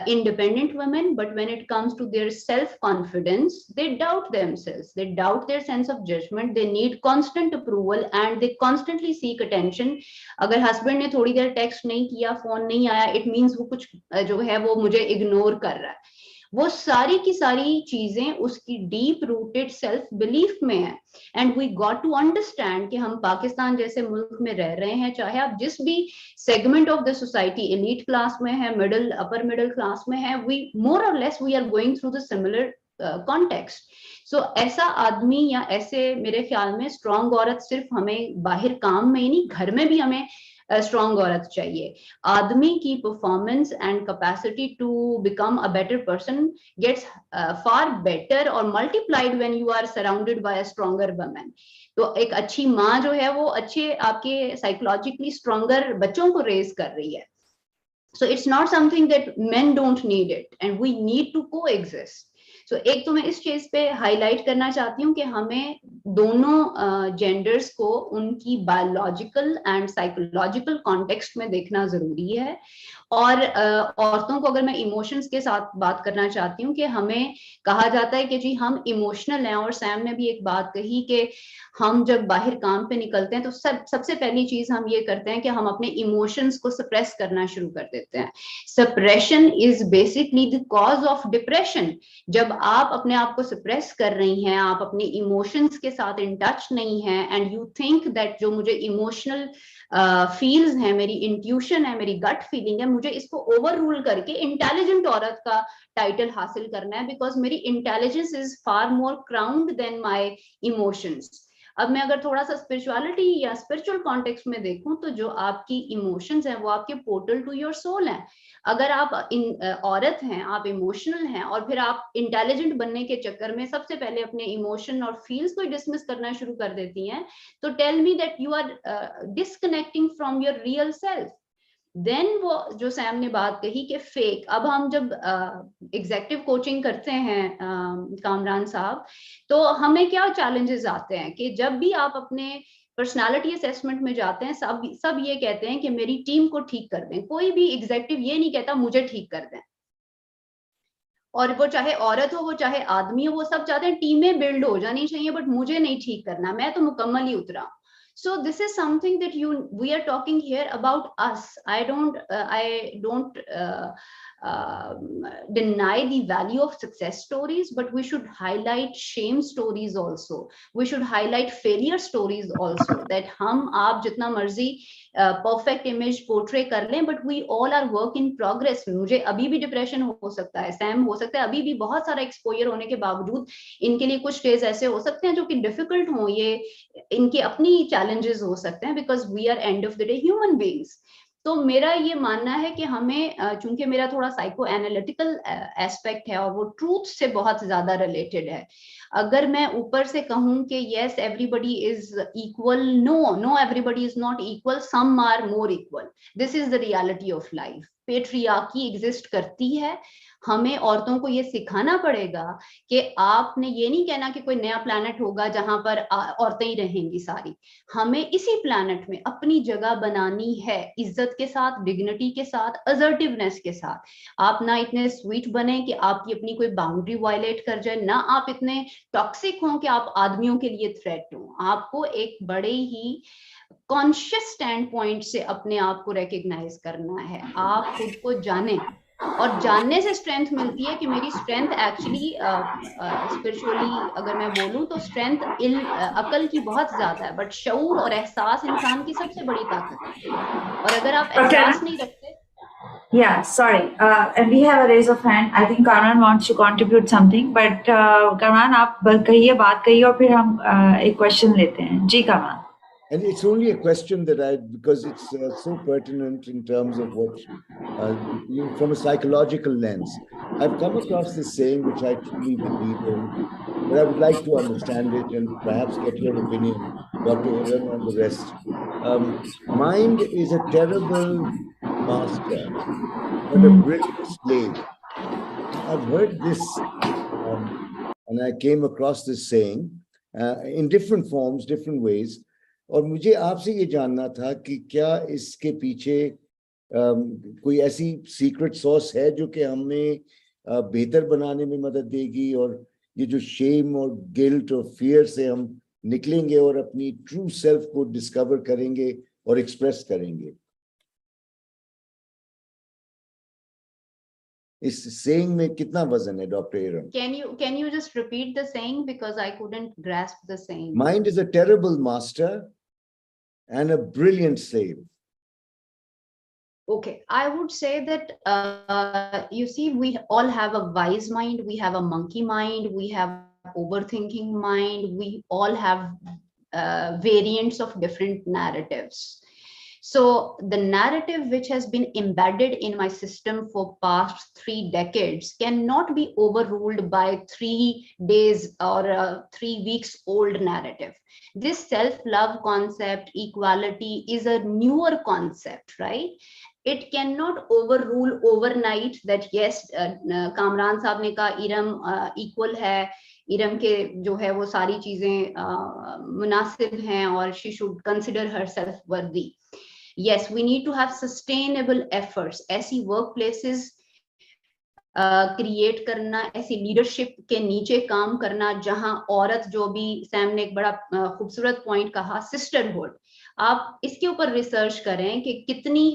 independent women, but when it comes to their self confidence, they doubt themselves, they doubt their sense of judgment, they need constant approval and they constantly seek attention. अगर husband ने थोड़ी देर text नहीं किया, phone नहीं आया, it means वो कुछ जो है वो मुझे इग्नोर कर रहा है. वो सारी की सारी चीजें उसकी डीप रूटेड सेल्फ बिलीफ में है. And we got to understand कि हम पाकिस्तान जैसे मुल्क में रह रहे हैं, चाहे आप जिस भी segment of the society, elite class में है, मिडिल अपर मिडिल क्लास में है, we more or less we are going through the similar context. So ऐसा आदमी या ऐसे मेरे ख्याल में स्ट्रॉन्ग औरत सिर्फ हमें बाहर काम में ही नहीं, घर में भी हमें स्ट्रॉन्ग औरत चाहिए. आदमी की performance and capacity to become a better person gets far better or multiplied when you are surrounded by a stronger woman. तो एक अच्छी माँ जो है वो अच्छे आपके साइकोलॉजिकली स्ट्रॉन्गर बच्चों को रेज कर रही है. So it's not something that men don't need it and we need to coexist. So एक तो मैं इस चीज पे हाईलाइट करना चाहती हूँ कि हमें दोनों जेंडर्स को उनकी बायोलॉजिकल एंड साइकोलॉजिकल कॉन्टेक्स्ट में देखना जरूरी है. और औरतों को अगर मैं इमोशंस के साथ बात करना चाहती हूँ कि हमें कहा जाता है कि जी हम इमोशनल हैं, और सैम ने भी एक बात कही कि हम जब बाहर काम पे निकलते हैं तो सबसे पहली चीज हम ये करते हैं कि हम अपने इमोशंस को सप्रेस करना शुरू कर देते हैं. Suppression is basically the cause of depression. जब आप अपने आप को सप्रेस कर रही हैं, आप अपने इमोशंस के साथ इन टच नहीं है एंड यू थिंक दैट जो मुझे इमोशनल फील्स है, मेरी इंट्यूशन है, मेरी गट फीलिंग है, मुझे इसको ओवर रूल करके इंटेलिजेंट औरत का टाइटल हासिल करना है, बिकॉज मेरी intelligence is far more crowned than my emotions. अब मैं अगर थोड़ा सा स्पिरिचुअलिटी या स्पिरिचुअल कॉन्टेक्स्ट में देखूं तो जो आपकी इमोशंस हैं वो आपके पोर्टल टू योर सोल हैं. अगर आप औरत हैं, आप इमोशनल हैं और फिर आप इंटेलिजेंट बनने के चक्कर में सबसे पहले अपने इमोशन और फील्स को डिसमिस करना शुरू कर देती हैं, तो tell me that you are disconnecting from your real self. Then वो जो सैम ने बात कही कि फेक, अब हम जब एग्जेक्टिव कोचिंग करते हैं कामरान साहब, तो हमें क्या चैलेंजेस आते हैं कि जब भी आप अपने पर्सनालिटी असेसमेंट में जाते हैं, सब ये कहते हैं कि मेरी टीम को ठीक कर दें. कोई भी एग्जेक्टिव ये नहीं कहता मुझे ठीक कर दें, और वो चाहे औरत हो वो चाहे आदमी हो, वो सब चाहते हैं टीमें बिल्ड हो जानी चाहिए, बट मुझे नहीं ठीक करना, मैं तो मुकम्मल ही उतरा. So this is something that we are talking here about us. I don't deny the value of success stories, but we should highlight shame stories also. We should highlight failure stories also. That हम आप जितना मर्जी perfect image portray कर लें, but we all are work in progress. मुझे अभी भी depression हो सकता है, सैम हो सकता है, अभी भी बहुत सारा एक्सपोजर होने के बावजूद इनके लिए कुछ डेज ऐसे हो सकते हैं जो कि डिफिकल्ट हो, ये इनके अपनी चैलेंजेस हो सकते हैं, because we are end of the day human beings. तो मेरा ये मानना है कि हमें, चूंकि मेरा थोड़ा साइको एनालिटिकल एस्पेक्ट है और वो ट्रूथ से बहुत ज्यादा रिलेटेड है, अगर मैं ऊपर से कहूं कि yes everybody is equal, no everybody is not equal, some are more equal. This is the reality of life. Patriarchy exist करती है, हमें औरतों को ये सिखाना पड़ेगा कि आपने ये नहीं कहना कि कोई नया प्लैनेट होगा जहां पर औरतें ही रहेंगी सारी। हमें इसी प्लैनेट में अपनी जगह बनानी है, इज्जत के साथ, डिग्निटी के साथ, असर्टिवनेस के साथ। आप ना इतने स्वीट बने कि आपकी अपनी कोई बाउंड्री वायलेट कर जाए, ना आप इतने टॉक्सिक हों कि आप आदमियों के लिए थ्रेट हो। आपको एक बड़े ही कॉन्शियस स्टैंड पॉइंट से अपने आप को रिकग्नाइज करना है। आप खुद को जाने, और जानने से स्ट्रेंथ मिलती है कि मेरी स्ट्रेंथ एक्चुअली स्पिरिचुअली अगर मैं बोलूं तो स्ट्रेंथ अकल की बहुत ज्यादा है, बट शऊर और एहसास इंसान की सबसे बड़ी ताकत है। और अगर आप एहसास नहीं रखते। Yeah, sorry. And we have a raise of hand. I think Kamran wants to contribute something, but Kamran, आप कहिए, बात कहिए, और फिर हम एक क्वेश्चन लेते हैं। जी Kamran. And it's only a question that because it's so pertinent in terms of what, from a psychological lens. I've come across this saying, which I truly believe in, but I would like to understand it and perhaps get your opinion, Dr. Iram and the rest. Mind is a terrible master, but a brilliant slave. I've heard this, and I came across this saying in different forms, different ways. और मुझे आपसे ये जानना था कि क्या इसके पीछे कोई ऐसी सीक्रेट सॉस है जो कि हमें बेहतर बनाने में मदद देगी, और ये जो शेम और गिल्ट और फियर से हम निकलेंगे और अपनी ट्रू सेल्फ को डिस्कवर करेंगे और एक्सप्रेस करेंगे। इस सेइंग में कितना वजन है, doctor Iram? Can you just repeat the saying, because I couldn't grasp the saying. Mind is a terrible master and a brilliant slave. Okay, I would say that you see, we all have a wise mind, we have a monkey mind, we have overthinking mind, we all have variants of different narratives. So the narrative which has been embedded in my system for past 3 decades cannot be overruled by 3 days or 3 weeks old narrative. This self-love concept, equality, is a newer concept, right? It cannot overrule overnight that yes, Kamran साहब ने कहा Iram equal है, इरम के जो है वो सारी चीजें मुनासिब हैं और she should consider herself worthy. Yes, we need to have sustainable efforts. ऐसी workplaces क्रिएट करना, ऐसी लीडरशिप के नीचे काम करना जहां औरत, जो भी सैम ने एक बड़ा खूबसूरत पॉइंट कहा, सिस्टरहुड। आप इसके ऊपर रिसर्च करें कि कितनी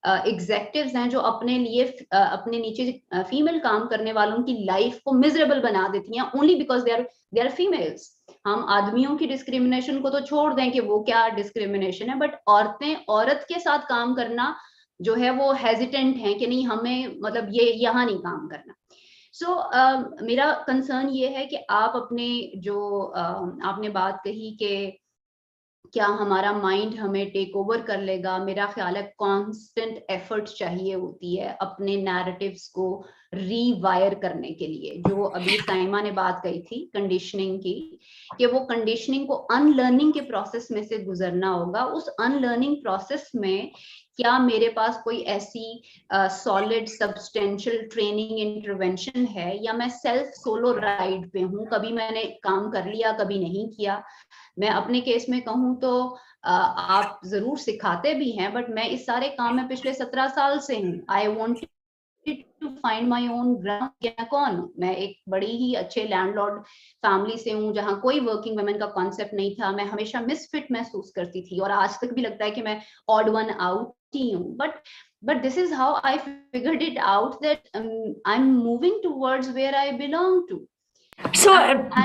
एग्जेक्टिव्स हैं जो अपने लिए अपने नीचे फीमेल काम करने वालों की लाइफ को मिजरेबल बना देती हैं only because they are females. हम आदमियों की डिस्क्रिमिनेशन को तो छोड़ दें कि वो क्या डिस्क्रिमिनेशन है, बट औरतें औरत के साथ काम करना जो है वो हेजिटेंट है कि नहीं, हमें मतलब ये यहाँ नहीं काम करना। सो मेरा कंसर्न ये है कि आप अपने जो आपने बात कही कि क्या हमारा माइंड हमें टेक ओवर कर लेगा, मेरा ख्याल है कांस्टेंट एफर्ट चाहिए होती है अपने नैरेटिव्स को रीवायर करने के लिए। जो अभी साइमा ने बात कही थी कंडीशनिंग की, कि वो कंडीशनिंग को अनलर्निंग के प्रोसेस में से गुजरना होगा। उस अनलर्निंग प्रोसेस में क्या मेरे पास कोई ऐसी सॉलिड सब्सटेंशियल ट्रेनिंग इंटरवेंशन है, या मैं सेल्फ सोलो राइड पे हूँ, कभी मैंने काम कर लिया कभी नहीं किया। मैं अपने केस में कहूँ तो आप जरूर सिखाते भी हैं, बट मैं इस सारे काम में पिछले 17 साल से हूँ। I wanted to find my own ground. मैं कौन हूँ? मैं एक बड़ी ही अच्छे लैंडलॉर्ड फैमिली से हूँ जहाँ कोई वर्किंग वुमेन का कॉन्सेप्ट नहीं था। मैं हमेशा मिसफिट महसूस करती थी और आज तक भी लगता है कि मैं ऑड वन आउट ही हूँ। But this is how I figured it out that I am moving towards where I belong to. So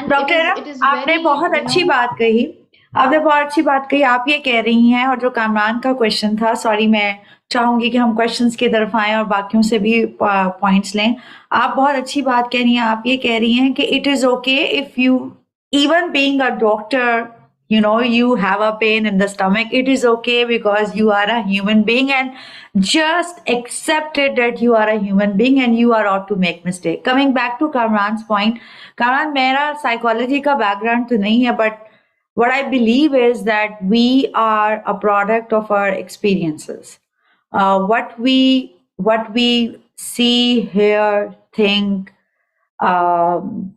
doctor आपने बहुत अच्छी बात कही, आपने बहुत अच्छी बात कही। आप ये कह रही हैं, और जो कामरान का क्वेश्चन था, सॉरी मैं चाहूंगी कि हम क्वेश्चंस की तरफ आएं और बाकियों से भी पॉइंट्स लें। आप बहुत अच्छी बात कह रही हैं। आप ये कह रही हैं कि it is okay if you, even being a doctor, you know, you have a pain in the stomach, it is okay because you are a human being, and just accept it that you are a human being and you are ought to make mistake. Coming back to Kamran's point, Kamran, मेरा psychology का background तो नहीं है, but what I believe is that we are a product of our experiences. What we what we see, hear, think,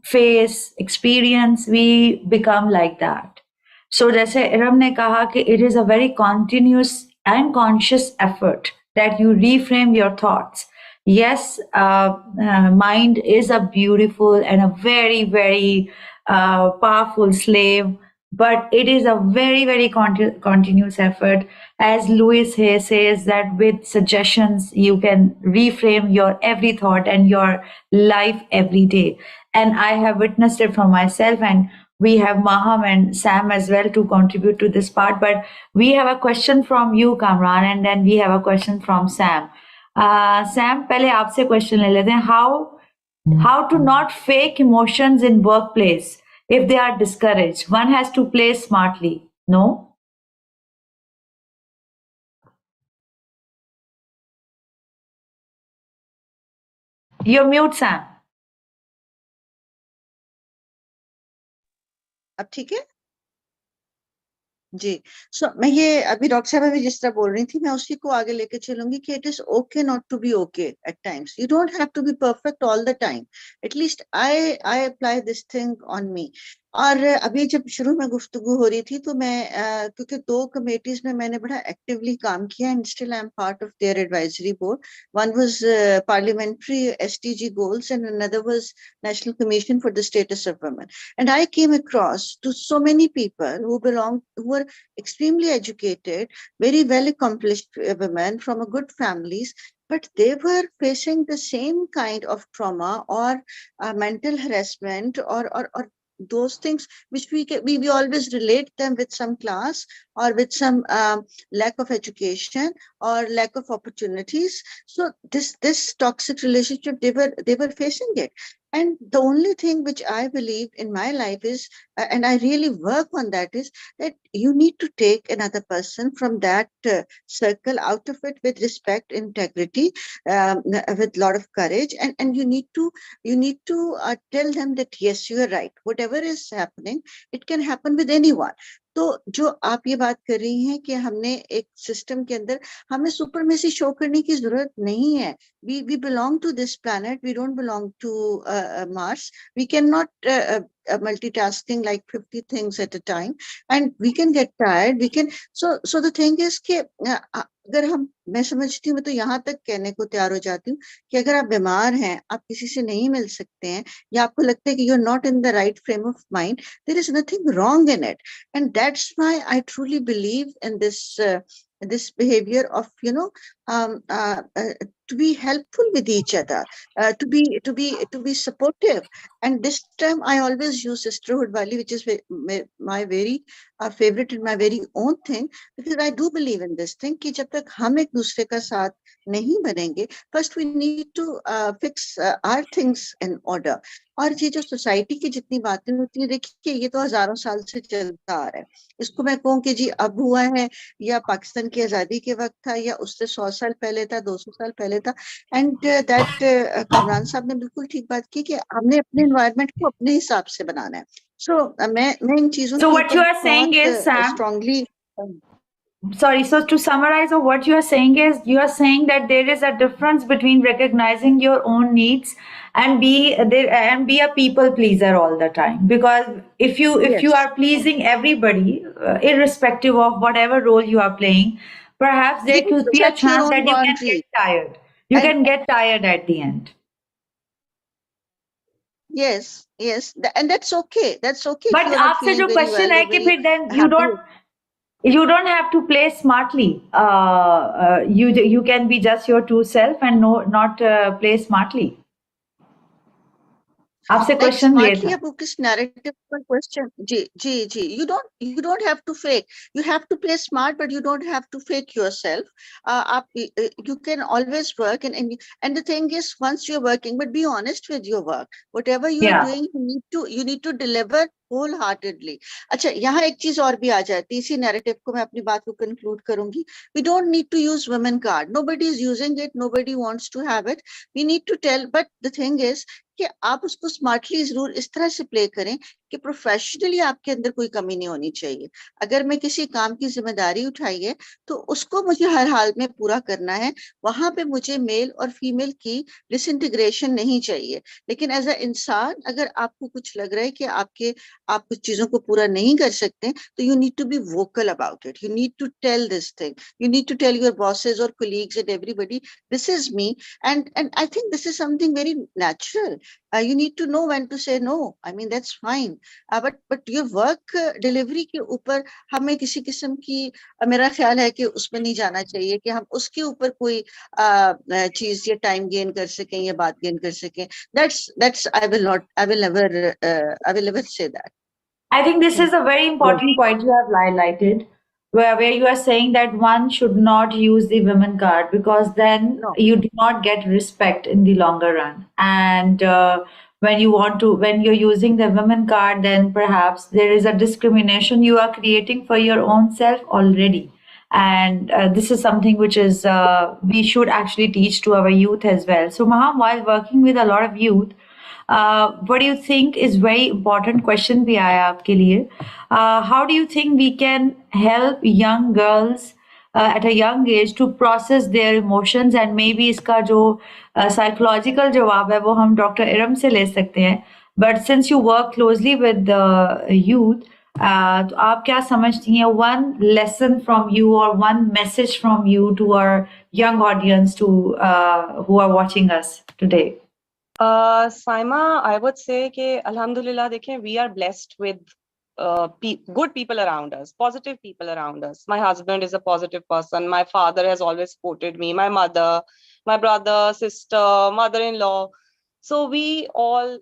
face, experience, we become like that. So जैसे इरम ने कहा कि it is a very continuous and conscious effort that you reframe your thoughts. Yes, mind is a beautiful and a very, very powerful slave, but it is a very, very continuous effort. As Lewis Hay says, that with suggestions, you can reframe your every thought and your life every day. And I have witnessed it for myself, and we have Mahaym and Sam as well to contribute to this part. But we have a question from you, Kamran, and then we have a question from Sam. Sam, पहले आपसे question ले लेते हैं. How to not fake emotions in workplace if they are discouraged? One has to play smartly. No? You're mute, Sam. अब ठीक है जी. सो मैं ये अभी डॉक्टर साहब अभी जिस तरह बोल रही थी, मैं उसी को आगे लेके चलूंगी कि it is okay not to be okay at times. You don't have to be perfect all the time. At least I apply this thing on me. और अभी जब शुरू में गुफ्तगू हो रही थी तो मैं क्योंकि 2 कमेटीज में मैंने बड़ा एक्टिवली काम किया and still I am part of their advisory board. One was parliamentary STG goals and another was national commission for the status of women. And I came across to so many people who were extremely educated, very well accomplished women from a good families, but they were facing the same kind of trauma or mental harassment or those things which we always relate them with some class or with some lack of education or lack of opportunities. So this toxic relationship, they were facing it. And the only thing which I believe in my life is, and I really work on that, is that you need to take another person from that circle out of it with respect, integrity, with a lot of courage, and you need to tell them that yes, you are right. Whatever is happening, it can happen with anyone. तो जो आप ये बात कर रही हैं कि हमने एक सिस्टम के अंदर हमें सुपरमेसी शो करने की जरूरत नहीं है. We belong to this planet. We don't belong to Mars. We cannot multitasking like 50 things at a time, and we can get tired. We can so the thing is कि अगर मैं समझती हूँ, मैं तो यहाँ तक कहने को तैयार हो जाती हूँ कि अगर आप बीमार हैं, आप किसी से नहीं मिल सकते हैं, या आपको लगता है कि you're not in the right frame of mind, there is nothing wrong in it. And that's why I truly believe in this behavior of to be helpful with each other, to be supportive. And this time I always use sisterhood value, which is my very favorite and my very own thing, because I do believe in this thing कि जब तक हम एक दूसरे का साथ नहीं बनेंगे, first we need to fix our things in order. और ये जो सोसाइटी की जितनी बातें होती है, देखिए ये तो हजारों साल से चलता आ रहा है. इसको मैं कहूँ कि जी अब हुआ है, या पाकिस्तान की आजादी के वक्त था, या उससे 100 साल पहले था, 200 साल पहले था. एंड दैट कामरान साहब ने बिल्कुल ठीक बात की कि हमने अपने एनवायरनमेंट को अपने हिसाब से बनाना है. सो मैं इन चीजों So के what you are saying is, Sam, strongly sorry, so to summarize, what you are saying is, you are saying that there is a difference between recognizing your own needs and be a people pleaser all the time. Because if you are pleasing everybody, irrespective of whatever role you are playing, perhaps there could be a chance that you can get tired. You can get tired at the end. Yes, and that's okay. But आपसे जो question है कि फिर then you don't have to play smartly. You can be just your true self and not play smartly. आपसे question ये था. आपको किस narrative पर question? Ji. You don't have to fake. You have to play smart, but you don't have to fake yourself. You can always work, and the thing is, once you're working, but be honest with your work. Whatever you are doing, you need to deliver wholeheartedly. अच्छा, यहाँ एक चीज और भी आ जाती है. इसी narrative को मैं अपनी बात को conclude करूंगी. We don't need to use women card. Nobody is using it. Nobody wants to have it. We need to tell, but the thing is कि आप उसको स्मार्टली जरूर इस तरह से प्ले करें कि प्रोफेशनली आपके अंदर कोई कमी नहीं होनी चाहिए। अगर मैं किसी काम की जिम्मेदारी उठाई है तो उसको मुझे हर हाल में पूरा करना है, वहां पे मुझे मेल और फीमेल की डिसइंटीग्रेशन नहीं चाहिए। लेकिन एज अ इंसान अगर आपको कुछ लग रहा है कि आप कुछ चीजों को पूरा नहीं कर सकते, तो you need to be vocal about it, you need to tell this thing, you need to tell your bosses or colleagues and everybody, this is me. And I think this is something very natural. You need to know when to say no. I mean, that's fine. But your work delivery के ऊपर हमें किसी किस्म की मेरा ख्याल है कि उसमें नहीं जाना चाहिए कि हम उसके ऊपर कोई चीज या टाइम गेन कर सकें या बात गेन कर सकें. That's I will never say that. I think this is a very important point you have highlighted, where you are saying that one should not use the women card because then No. you do not get respect in the longer run. And when you're using the women card, then perhaps there is a discrimination you are creating for your own self already. And this is something which is we should actually teach to our youth as well. So, Maham, while working with a lot of youth, what do you think is very important question भी आया आपके लिए? How do you think we can help young girls at a young age to process their emotions, and maybe इसका जो psychological जवाब है वो हम डॉक्टर इरम से ले सकते हैं, but since you work closely with the youth, तो आप क्या समझती हैं, one lesson from you or one message from you to our young audience to who are watching us today? Syma, I would say कि alhamdulillah, देखें, we are blessed with good people around us, positive people around us. My husband is a positive person. My father has always supported me. My mother, my brother, sister, mother-in-law. So we all,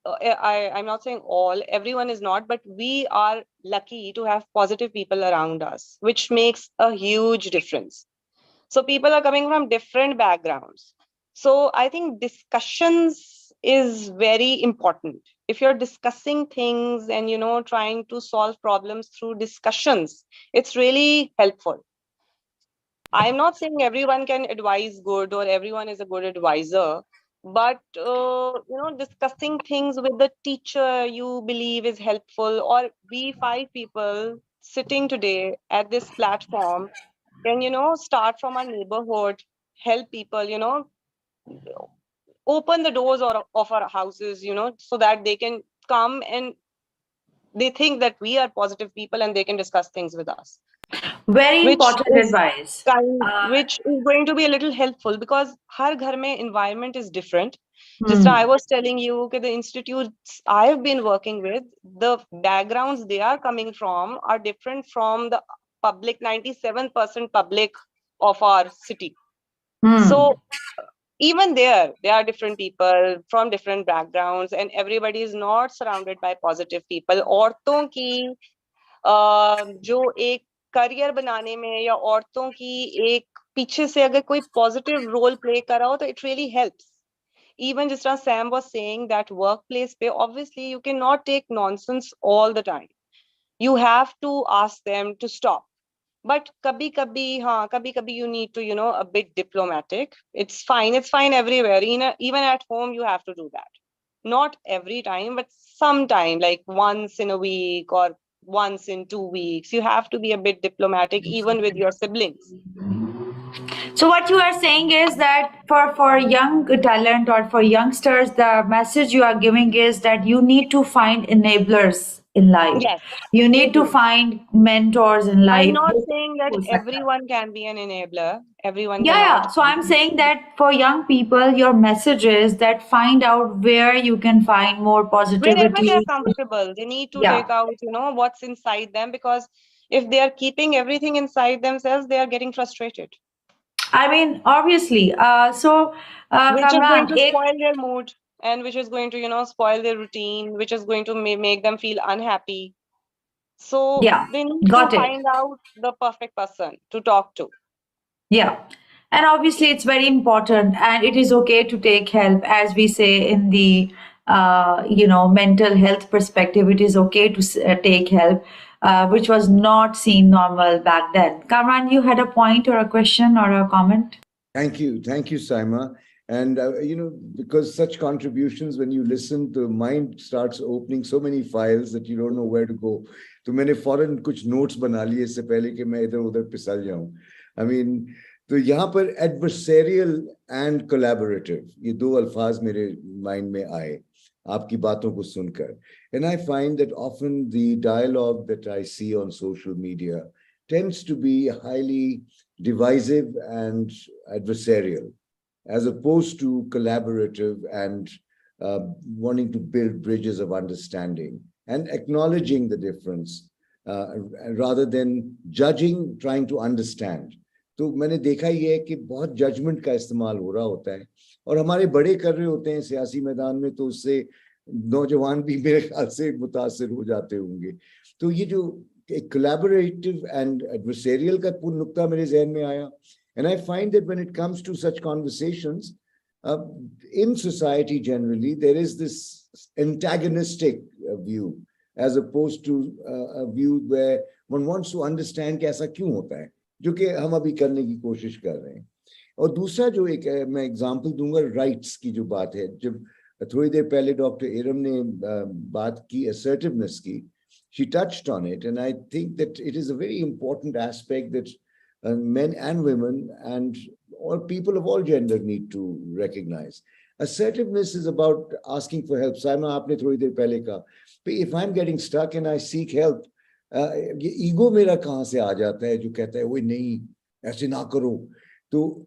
I'm not saying all, everyone is not, but we are lucky to have positive people around us, which makes a huge difference. So people are coming from different backgrounds. So I think discussions is very important. If you're discussing things and, trying to solve problems through discussions, it's really helpful. I'm not saying everyone can advise good or everyone is a good advisor, but, discussing things with the teacher you believe is helpful, or we 5 people sitting today at this platform can, start from our neighborhood, help people, open the doors of our houses, so that they can come and they think that we are positive people and they can discuss things with us. Very Which important is advice. which is going to be a little helpful because har ghar mein environment is different. Just I was telling you that the institutes I have been working with, the backgrounds they are coming from are different from the public, 97% public of our city. So even there are different people from different backgrounds and everybody is not surrounded by positive people. औरतों की जो एक career बनाने में या औरतों की एक पीछे से अगर कोई पॉजिटिव रोल प्ले कर रहा हो तो it really helps. Even just as Sam was saying that workplace पे, obviously you cannot take nonsense all the time. You have to ask them to stop. But kabhi kabhi you need to, a bit diplomatic. It's fine everywhere. Even at home you have to do that. Not every time, but sometime, like once in a week or once in 2 weeks. You have to be a bit diplomatic, even with your siblings. So what you are saying is that for young talent or for youngsters, the message you are giving is that you need to find enablers in life. Yes. You need to find mentors in life. I'm not saying that everyone can be an enabler. Everyone Yeah. cannot. So I'm saying that for young people, your message is that find out where you can find more positivity. Wherever they're comfortable, they need to take out, what's inside them, because if they are keeping everything inside themselves, they are getting frustrated. I mean, obviously. Which is going Kamran, to spoil their mood and which is going to, spoil their routine, which is going to make them feel unhappy. So they need to find out the perfect person to talk to. Yeah. And obviously, it's very important, and it is okay to take help, as we say in the mental health perspective. It is okay to take help, which was not seen normal back then. Kamran, you had a point or a question or a comment? Thank you, Syma. And, because such contributions, when you listen, the mind starts opening so many files that you don't know where to go. तो मैंने फौरन कुछ notes बना लिए इससे पहले कि मैं इधर उधर फिसल जाऊं. I mean, तो यहाँ पर adversarial and collaborative, ये दो अल्फाज मेरे mind में आए आपकी बातों को सुनकर. And I find that often the dialogue that I see on social media tends to be highly divisive and adversarial, as opposed to collaborative and wanting to build bridges of understanding and acknowledging the difference rather than judging, trying to understand. तो मैंने देखा ये है कि बहुत judgement का इस्तेमाल हो रहा होता है और हमारे बड़े कर रहे होते हैं सियासी मैदान में, तो उससे नौजवान भी मेरे ख्याल से मुतासिर हो जाते होंगे. तो ये जो collaborative and adversarial का पूर्ण नुक्ता मेरे जहन में आया. And I find that when it comes to such conversations, in society generally, there is this antagonistic view, as opposed to a view where one wants to understand कि ऐसा क्यों होता है, जो कि हम अभी करने की कोशिश कर रहे हैं. और दूसरा जो एक मैं एग्जांपल दूंगा राइट्स की जो बात है, जब थोड़ी देर पहले डॉक्टर इरम ने बात की assertiveness की, she touched on it, and I think that it is a very important aspect that men and women and all people of all gender need to recognize. Assertiveness is about asking for help. Syma, आपने थोड़ी देर पहले कहा, if I'm getting stuck and I seek help, ये ego मेरा कहाँ से आ जाता है जो कहता है वो नहीं ऐसे ना करो. तो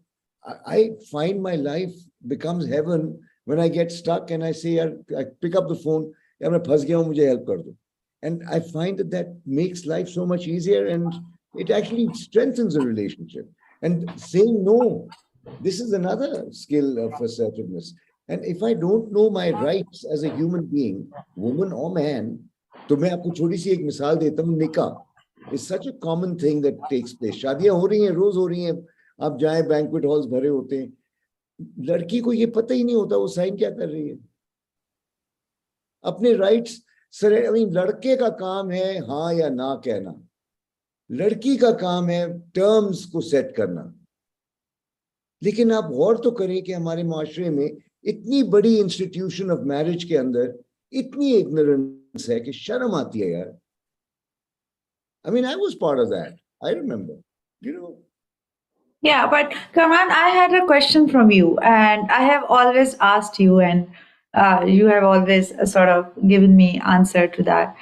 I find my life becomes heaven when I get stuck and I say, I pick up the phone, यार मैं फंस गया हूँ, मुझे help कर दो. And I find that that makes life so much easier, and it actually strengthens a relationship. And saying no, this is another skill of assertiveness. And if I don't know my rights as a human being, woman or man, तो मैं आपको छोटी सी एक मिसाल देता हूँ. निकाह is such a common thing that takes place. शादियां हो रही हैं, रोज हो रही हैं, आप जाएं बैंक्वेट हॉल्स भरे होते हैं, लड़की को ये पता ही नहीं होता वो साइन क्या कर रही है. अपने राइट्स सर, लड़के का काम है हाँ या ना कहना, लड़की का काम है टर्म्स को सेट करना. लेकिन आप गौर तो करें कि हमारे माशरे में इतनी बड़ी इंस्टीट्यूशन ऑफ मैरिज के अंदर इतनी इग्नोरेंस है कि शर्म आती है यार. I mean, I was part of that. I remember, Yeah, but Kamran, I had a question from you, and I have always asked you, and you have always sort of given me answer to that.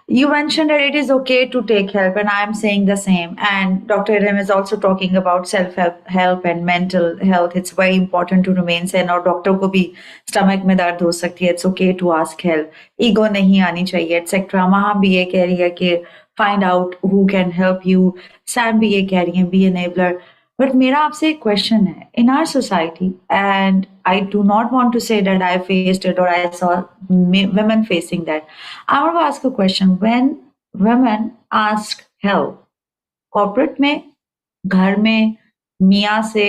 You mentioned that it is okay to take help, and I am saying the same. And Dr. Iram is also talking about self-help and mental health. It's very important to remain sane. और doctor को भी stomach में दर्द हो सकती है. It's okay to ask help. Ego नहीं आनी चाहिए, etc. वहाँ भी ये कह रही है कि find out who can help you. Sam भी ये कह रही है, be enabler. But मेरा आपसे एक question है. In our society, and I do not want to say that I faced it or I saw women facing that. I want to ask a question. When women ask help, corporate में, घर में, मियाँ से,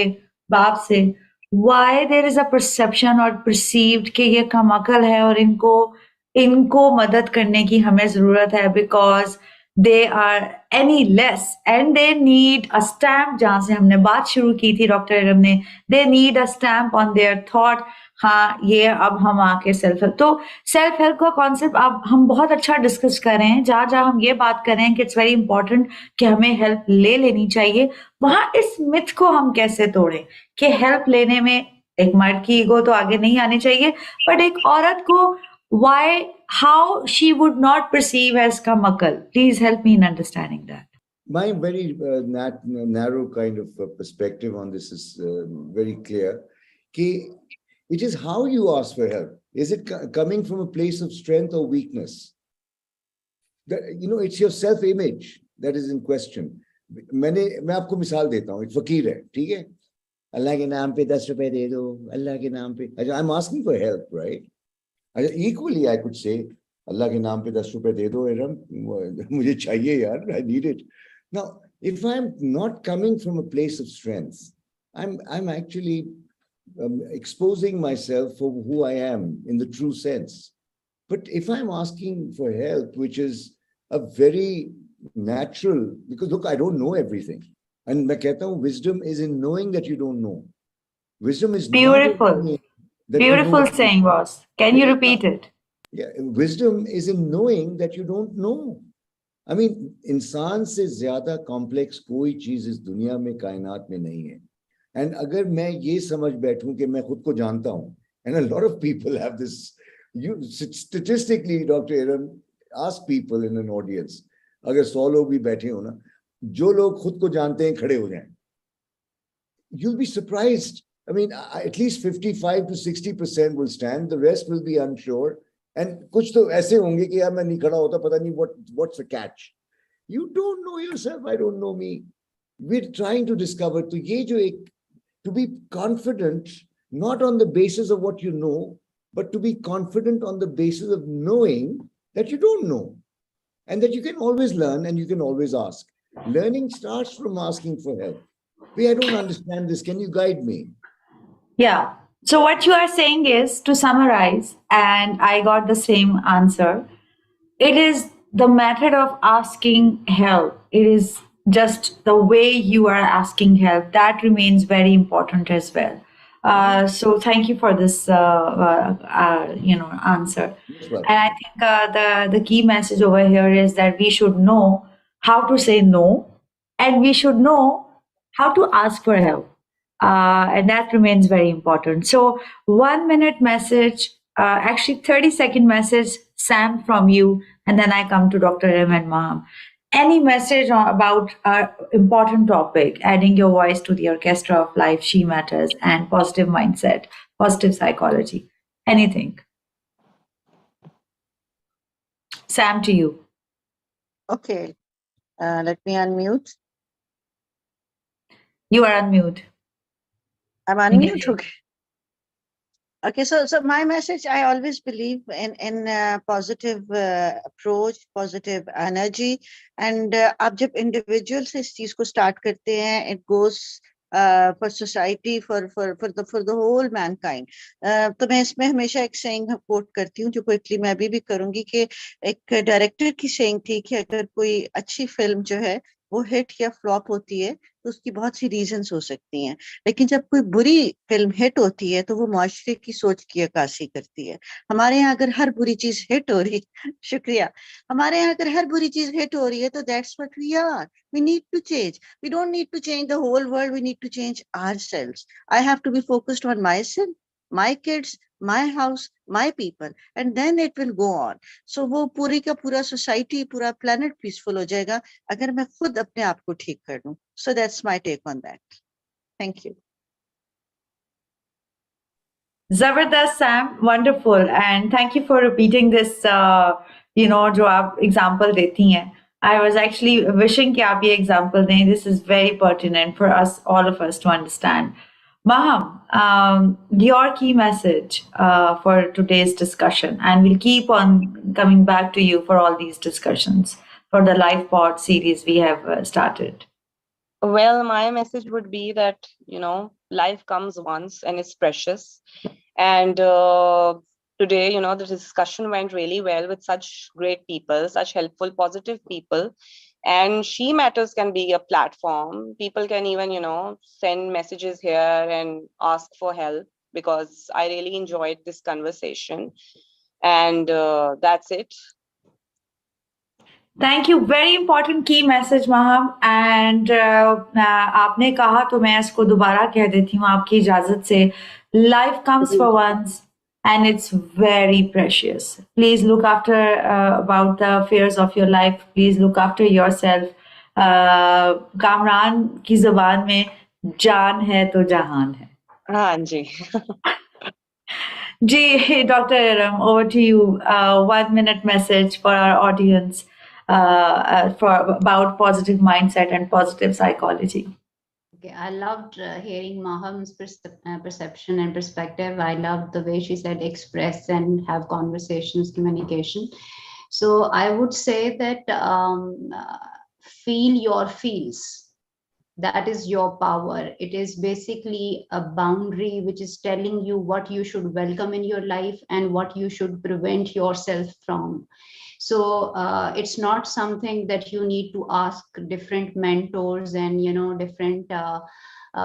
बाप से, why there is a perception or perceived कि ये कम अकल है और इनको मदद करने की हमें जरूरत है, because they are any less and they need a stamp. जहां से हमने बात शुरू की थी डॉक्टर इरम ने, they need a stamp on their thought. हाँ, ये अब हम आके सेल्फ हेल्प, तो सेल्फ हेल्प का कॉन्सेप्ट अब हम बहुत अच्छा डिस्कस कर रहे हैं. जहां जहां हम ये बात कर रहे हैं कि इट्स वेरी इंपॉर्टेंट कि हमें हेल्प ले लेनी चाहिए, वहां इस मिथ को हम कैसे तोड़ें कि हेल्प लेने में एक मर्द की ईगो तो आगे नहीं आनी चाहिए, बट एक औरत को how she would not perceive as kamakal. Please help me in understanding that. My very narrow kind of perspective on this is very clear. It is how you ask for help. Is it coming from a place of strength or weakness? It's your self-image that is in question. मैं आपको मिसाल देता हूँ. एक फकीर है, ठीक है, अल्लाह के नाम पे 10 रुपए दे दो, अल्लाह के नाम पे. I'm asking for help, right? Equally, I could say, Allah के नाम पे 10 रुपए दे दो इरम, मुझे चाहिए यार, I need it. Now, if I'm not coming from a place of strength, I'm actually exposing myself for who I am in the true sense. But if I'm asking for help, which is a very natural, because look, I don't know everything. And मैं कहता हूँ, wisdom is in knowing that you don't know. Wisdom is not Beautiful. that you know Beautiful what you saying, know. boss. Can you repeat it? Yeah, wisdom is in knowing that you don't know. I mean, इंसान से ज्यादा complex कोई चीज इस दुनिया में कायनात में नहीं है. And अगर मैं ये समझ बैठूं कि मैं खुद को जानता हूं, and a lot of people have this, you statistically, Dr. Iram, ask people in an audience, अगर 100 लोग भी बैठे हो ना, जो लोग खुद को जानते हैं खड़े हो जाएं. You'll be surprised. I mean, at least 55 to 60% will stand. The rest will be unsure. And कुछ तो ऐसे होंगे कि यार मैं नहीं खड़ा होता, पता नहीं what's the catch. You don't know yourself. I don't know me. We're trying to discover. तो ये जो एक, to be confident, not on the basis of what you know, but to be confident on the basis of knowing that you don't know, and that you can always learn and you can always ask. Learning starts from asking for help. I don't understand this. Can you guide me? Yeah. So what you are saying is, to summarize, and I got the same answer, it is the method of asking help. It is just the way you are asking help that remains very important as well. So thank you for this, answer. Well, And I think the key message over here is that we should know how to say no, and we should know how to ask for help. And that remains very important. So 1 minute message, actually 30-second message, Sam, from you, and then I come to Dr. Iram and Mahaym. Any message about important topic, adding your voice to the orchestra of life, She Matters, and positive mindset, positive psychology, anything. Sam, to you. Okay, let me unmute. You are unmute. I'm unmute. Okay. Okay, so my message, I always believe in positive approach, positive energy, and आप जब individual से इस चीज को start करते हैं, it goes for society, for the whole mankind. तो मैं इसमें हमेशा एक saying quote करती हूँ, जो quickly मैं अभी भी करूँगी, कि एक director की saying थी कि अगर कोई अच्छी film जो है वो hit या flop होती है तो उसकी बहुत सी रीजंस हो सकती हैं, लेकिन जब कोई बुरी फिल्म हिट होती है तो वो माशरे की सोच की अक्कासी करती है. हमारे यहाँ अगर हर बुरी चीज हिट हो रही, शुक्रिया, हमारे यहाँ अगर हर बुरी चीज हिट हो रही है तो that's what we are. We need to change. We don't need to change the whole world. We need to change ourselves. I have to be focused on my self, my kids, my house, my people, and then it will go on. So वो पूरी का पूरा society, पूरा planet peaceful हो जाएगा अगर मैं खुद अपने आप को ठीक कर लूं. So that's my take on that. Thank you. Zabardast, Sam, wonderful, and thank you for repeating this. जो आप example देती हैं. I was actually wishing कि आप ये example दें. This is very pertinent for us, all of us, to understand. Mahaym, your key message for today's discussion, and we'll keep on coming back to you for all these discussions for the Lifepods series we have started. Well, my message would be that, life comes once and it's precious. And today, the discussion went really well with such great people, such helpful, positive people. And She Matters can be a platform. People can even, send messages here and ask for help, because I really enjoyed this conversation. And that's it. Thank you. Very important key message, Mahaym. And आपने कहा तो मैं इसको दोबारा कह देती हूँ आपकी इजाजत से. Life comes for once and it's very precious. Please look after about the affairs of your life. Please look after yourself. Kamran की ज़बान में जान है तो जहान है. हाँ जी. जी, Dr. Iram, over to you. 1 minute message for our audience about positive mindset and positive psychology. Okay, I loved hearing Mahaym's perception and perspective. I loved the way she said express and have conversations, communication. So I would say that feel your feels. That is your power. It is basically a boundary which is telling you what you should welcome in your life and what you should prevent yourself from. So it's not something that you need to ask different mentors and different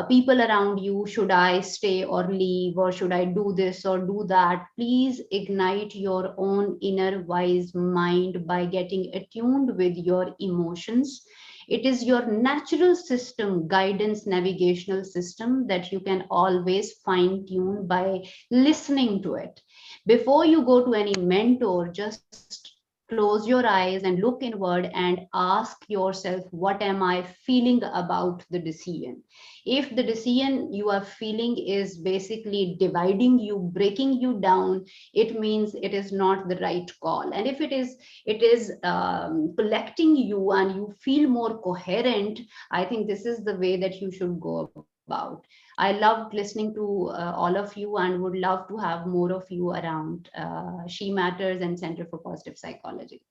people around you, should I stay or leave, or should I do this or do that? Please ignite your own inner wise mind by getting attuned with your emotions. It is your natural system, guidance, navigational system, that you can always fine tune by listening to it. Before you go to any mentor, just close your eyes and look inward and ask yourself, what am I feeling about the decision? If the decision you are feeling is basically dividing you, breaking you down, it means it is not the right call. And if it is collecting you and you feel more coherent, I think this is the way that you should go about. I loved listening to all of you and would love to have more of you around She Matters and Center for Positive Psychology.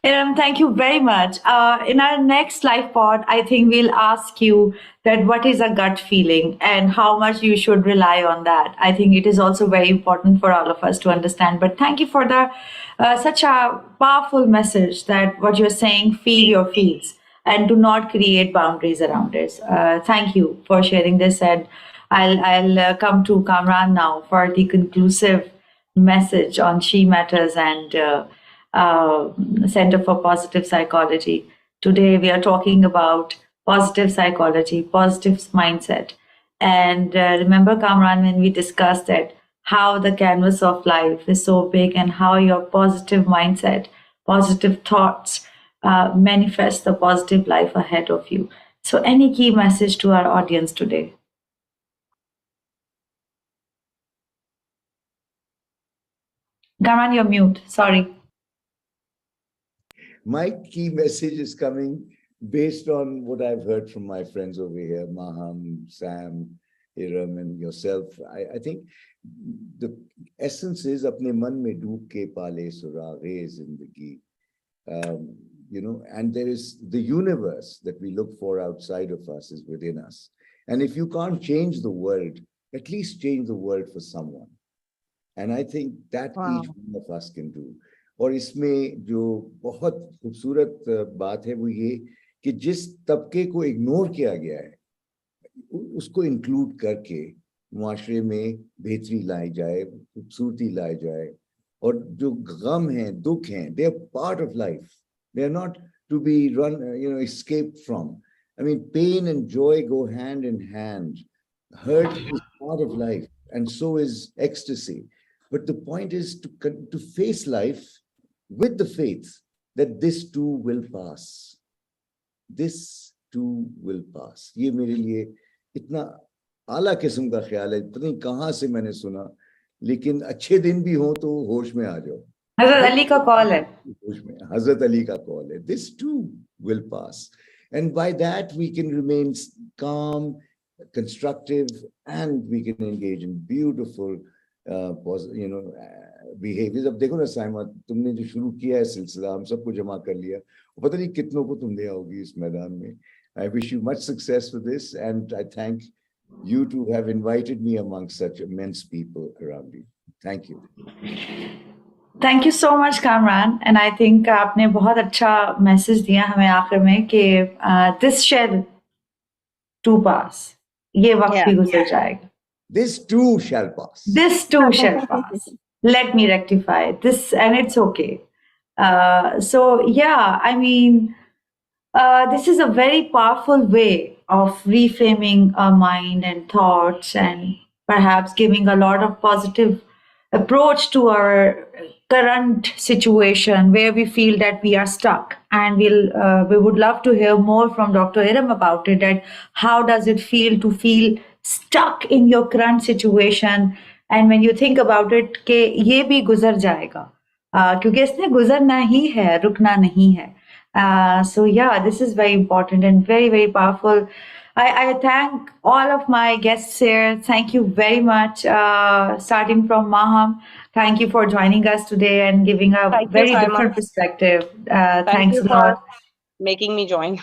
Iram, thank you very much. In our next live pod, I think we'll ask you that what is a gut feeling and how much you should rely on that. I think it is also very important for all of us to understand. But thank you for the such a powerful message that what you're saying, feel your feels and do not create boundaries around it. Thank you for sharing this, and I'll come to Kamran now for the conclusive message on She Matters and Center for Positive Psychology. Today we are talking about positive psychology, positive mindset. And remember, Kamran, when we discussed that, how the canvas of life is so big and how your positive mindset, positive thoughts manifest the positive life ahead of you. So, any key message to our audience today? Kamran, you're mute. Sorry. My key message is coming based on what I've heard from my friends over here, Mahaym, Sam, Iram, and yourself. I think the essence is apne man mein doob ke pale suraghe zindagi. And there is the universe that we look for outside of us is within us. And if you can't change the world, at least change the world for someone. And I think that each one of us can do. और इसमें जो बहुत खूबसूरत बात है वो ये कि जिस तबके को इग्नोर किया गया है उसको इंक्लूड करके मुआशरे में बेहतरी लाई जाए, खूबसूरती लाई जाए. और जो गम हैं, दुख हैं, they are part of life. They are not to be escaped from. I mean, pain and joy go hand in hand. Hurt is part of life, and so is ecstasy. But the point is to face life with the faith that this too will pass. This too will pass. ये मेरे लिए इतना आला किस्म का ख्याल है, पता नहीं कहाँ से मैंने सुना, लेकिन अच्छे दिन भी हो तो होश में आ जाओ. हजरत अली का कॉल है. होश में हजरत अली का कॉल है. This too will pass. And by that we can remain calm, constructive, and we can engage in beautiful behaviors. अब देखो ना साइमा, तुमने जो शुरू किया है सिलसिला, हम सबको जमा कर लिया, पता नहीं कितनों को तुम ले आओगी इस मैदान में. I wish you much success for this, and I thank you to have invited me amongst such immense people around you. Thank you. Thank you so much, Kamran. And I think आपने बहुत अच्छा message दिया हमें आखिर में कि this shall too pass. ये वक्त भी गुजर जाएगा. This too shall pass. This too shall pass. Let me rectify this, and it's okay. So yeah, I mean, this is a very powerful way of reframing our mind and thoughts, and perhaps giving a lot of positive approach to our current situation where we feel that we are stuck. And we would love to hear more from Dr. Iram about it, that how does it feel to feel stuck in your current situation, and when you think about it कि ये भी गुजर जाएगा, क्योंकि इसने गुजरना ही है, रुकना नहीं है. So yeah, this is very important and very, very powerful. I thank all of my guests here. Thank you very much. Starting from Mahaym, thank you for joining us today and giving a very different perspective. Thanks a lot. Making me join.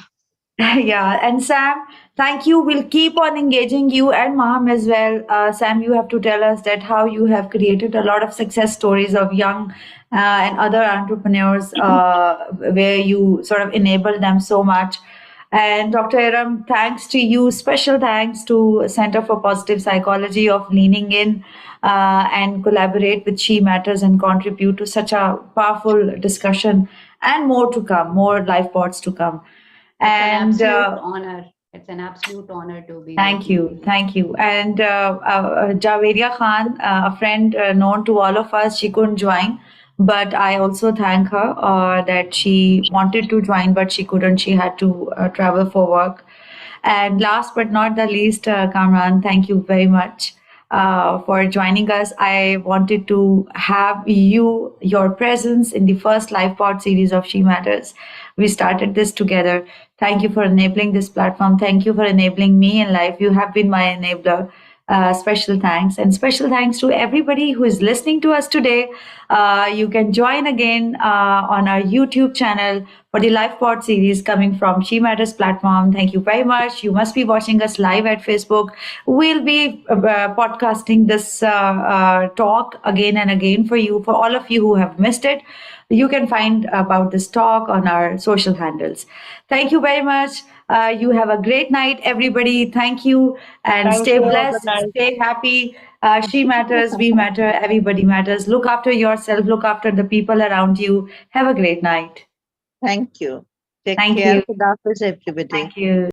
Yeah, and Sam, thank you. We'll keep on engaging you and Mahaym as well. Sam, you have to tell us that how you have created a lot of success stories of young and other entrepreneurs where you sort of enable them so much. And Dr. Iram, thanks to you, special thanks to Center for Positive Psychology of leaning in and collaborate with She Matters and contribute to such a powerful discussion, and more to come, more life pods to come. It's And an absolute honor. It's an absolute honor to be thank with you, thank you. And Javeria Khan, a friend known to all of us, she couldn't join, but I also thank her that she wanted to join, but she couldn't. She had to travel for work. And last but not the least, Kamran, thank you very much for joining us. I wanted to have your presence in the first live pod series of She Matters. We started this together. Thank you for enabling this platform. Thank you for enabling me in life. You have been my enabler. Special thanks, and special thanks to everybody who is listening to us today. You can join again on our YouTube channel for the live pod series coming from She Matters platform. Thank you very much. You must be watching us live at Facebook. We'll be podcasting this talk again and again for you, for all of you who have missed it. You can find about this talk on our social handles. Thank you very much. You have a great night, everybody. Thank you, and Thank stay you. Good blessed, night. stay happy. She matters, we matter, everybody matters. Look after yourself, look after the people around you. Have a great night. Thank you. Take Thank care. you. Good afternoon, everybody. Thank you.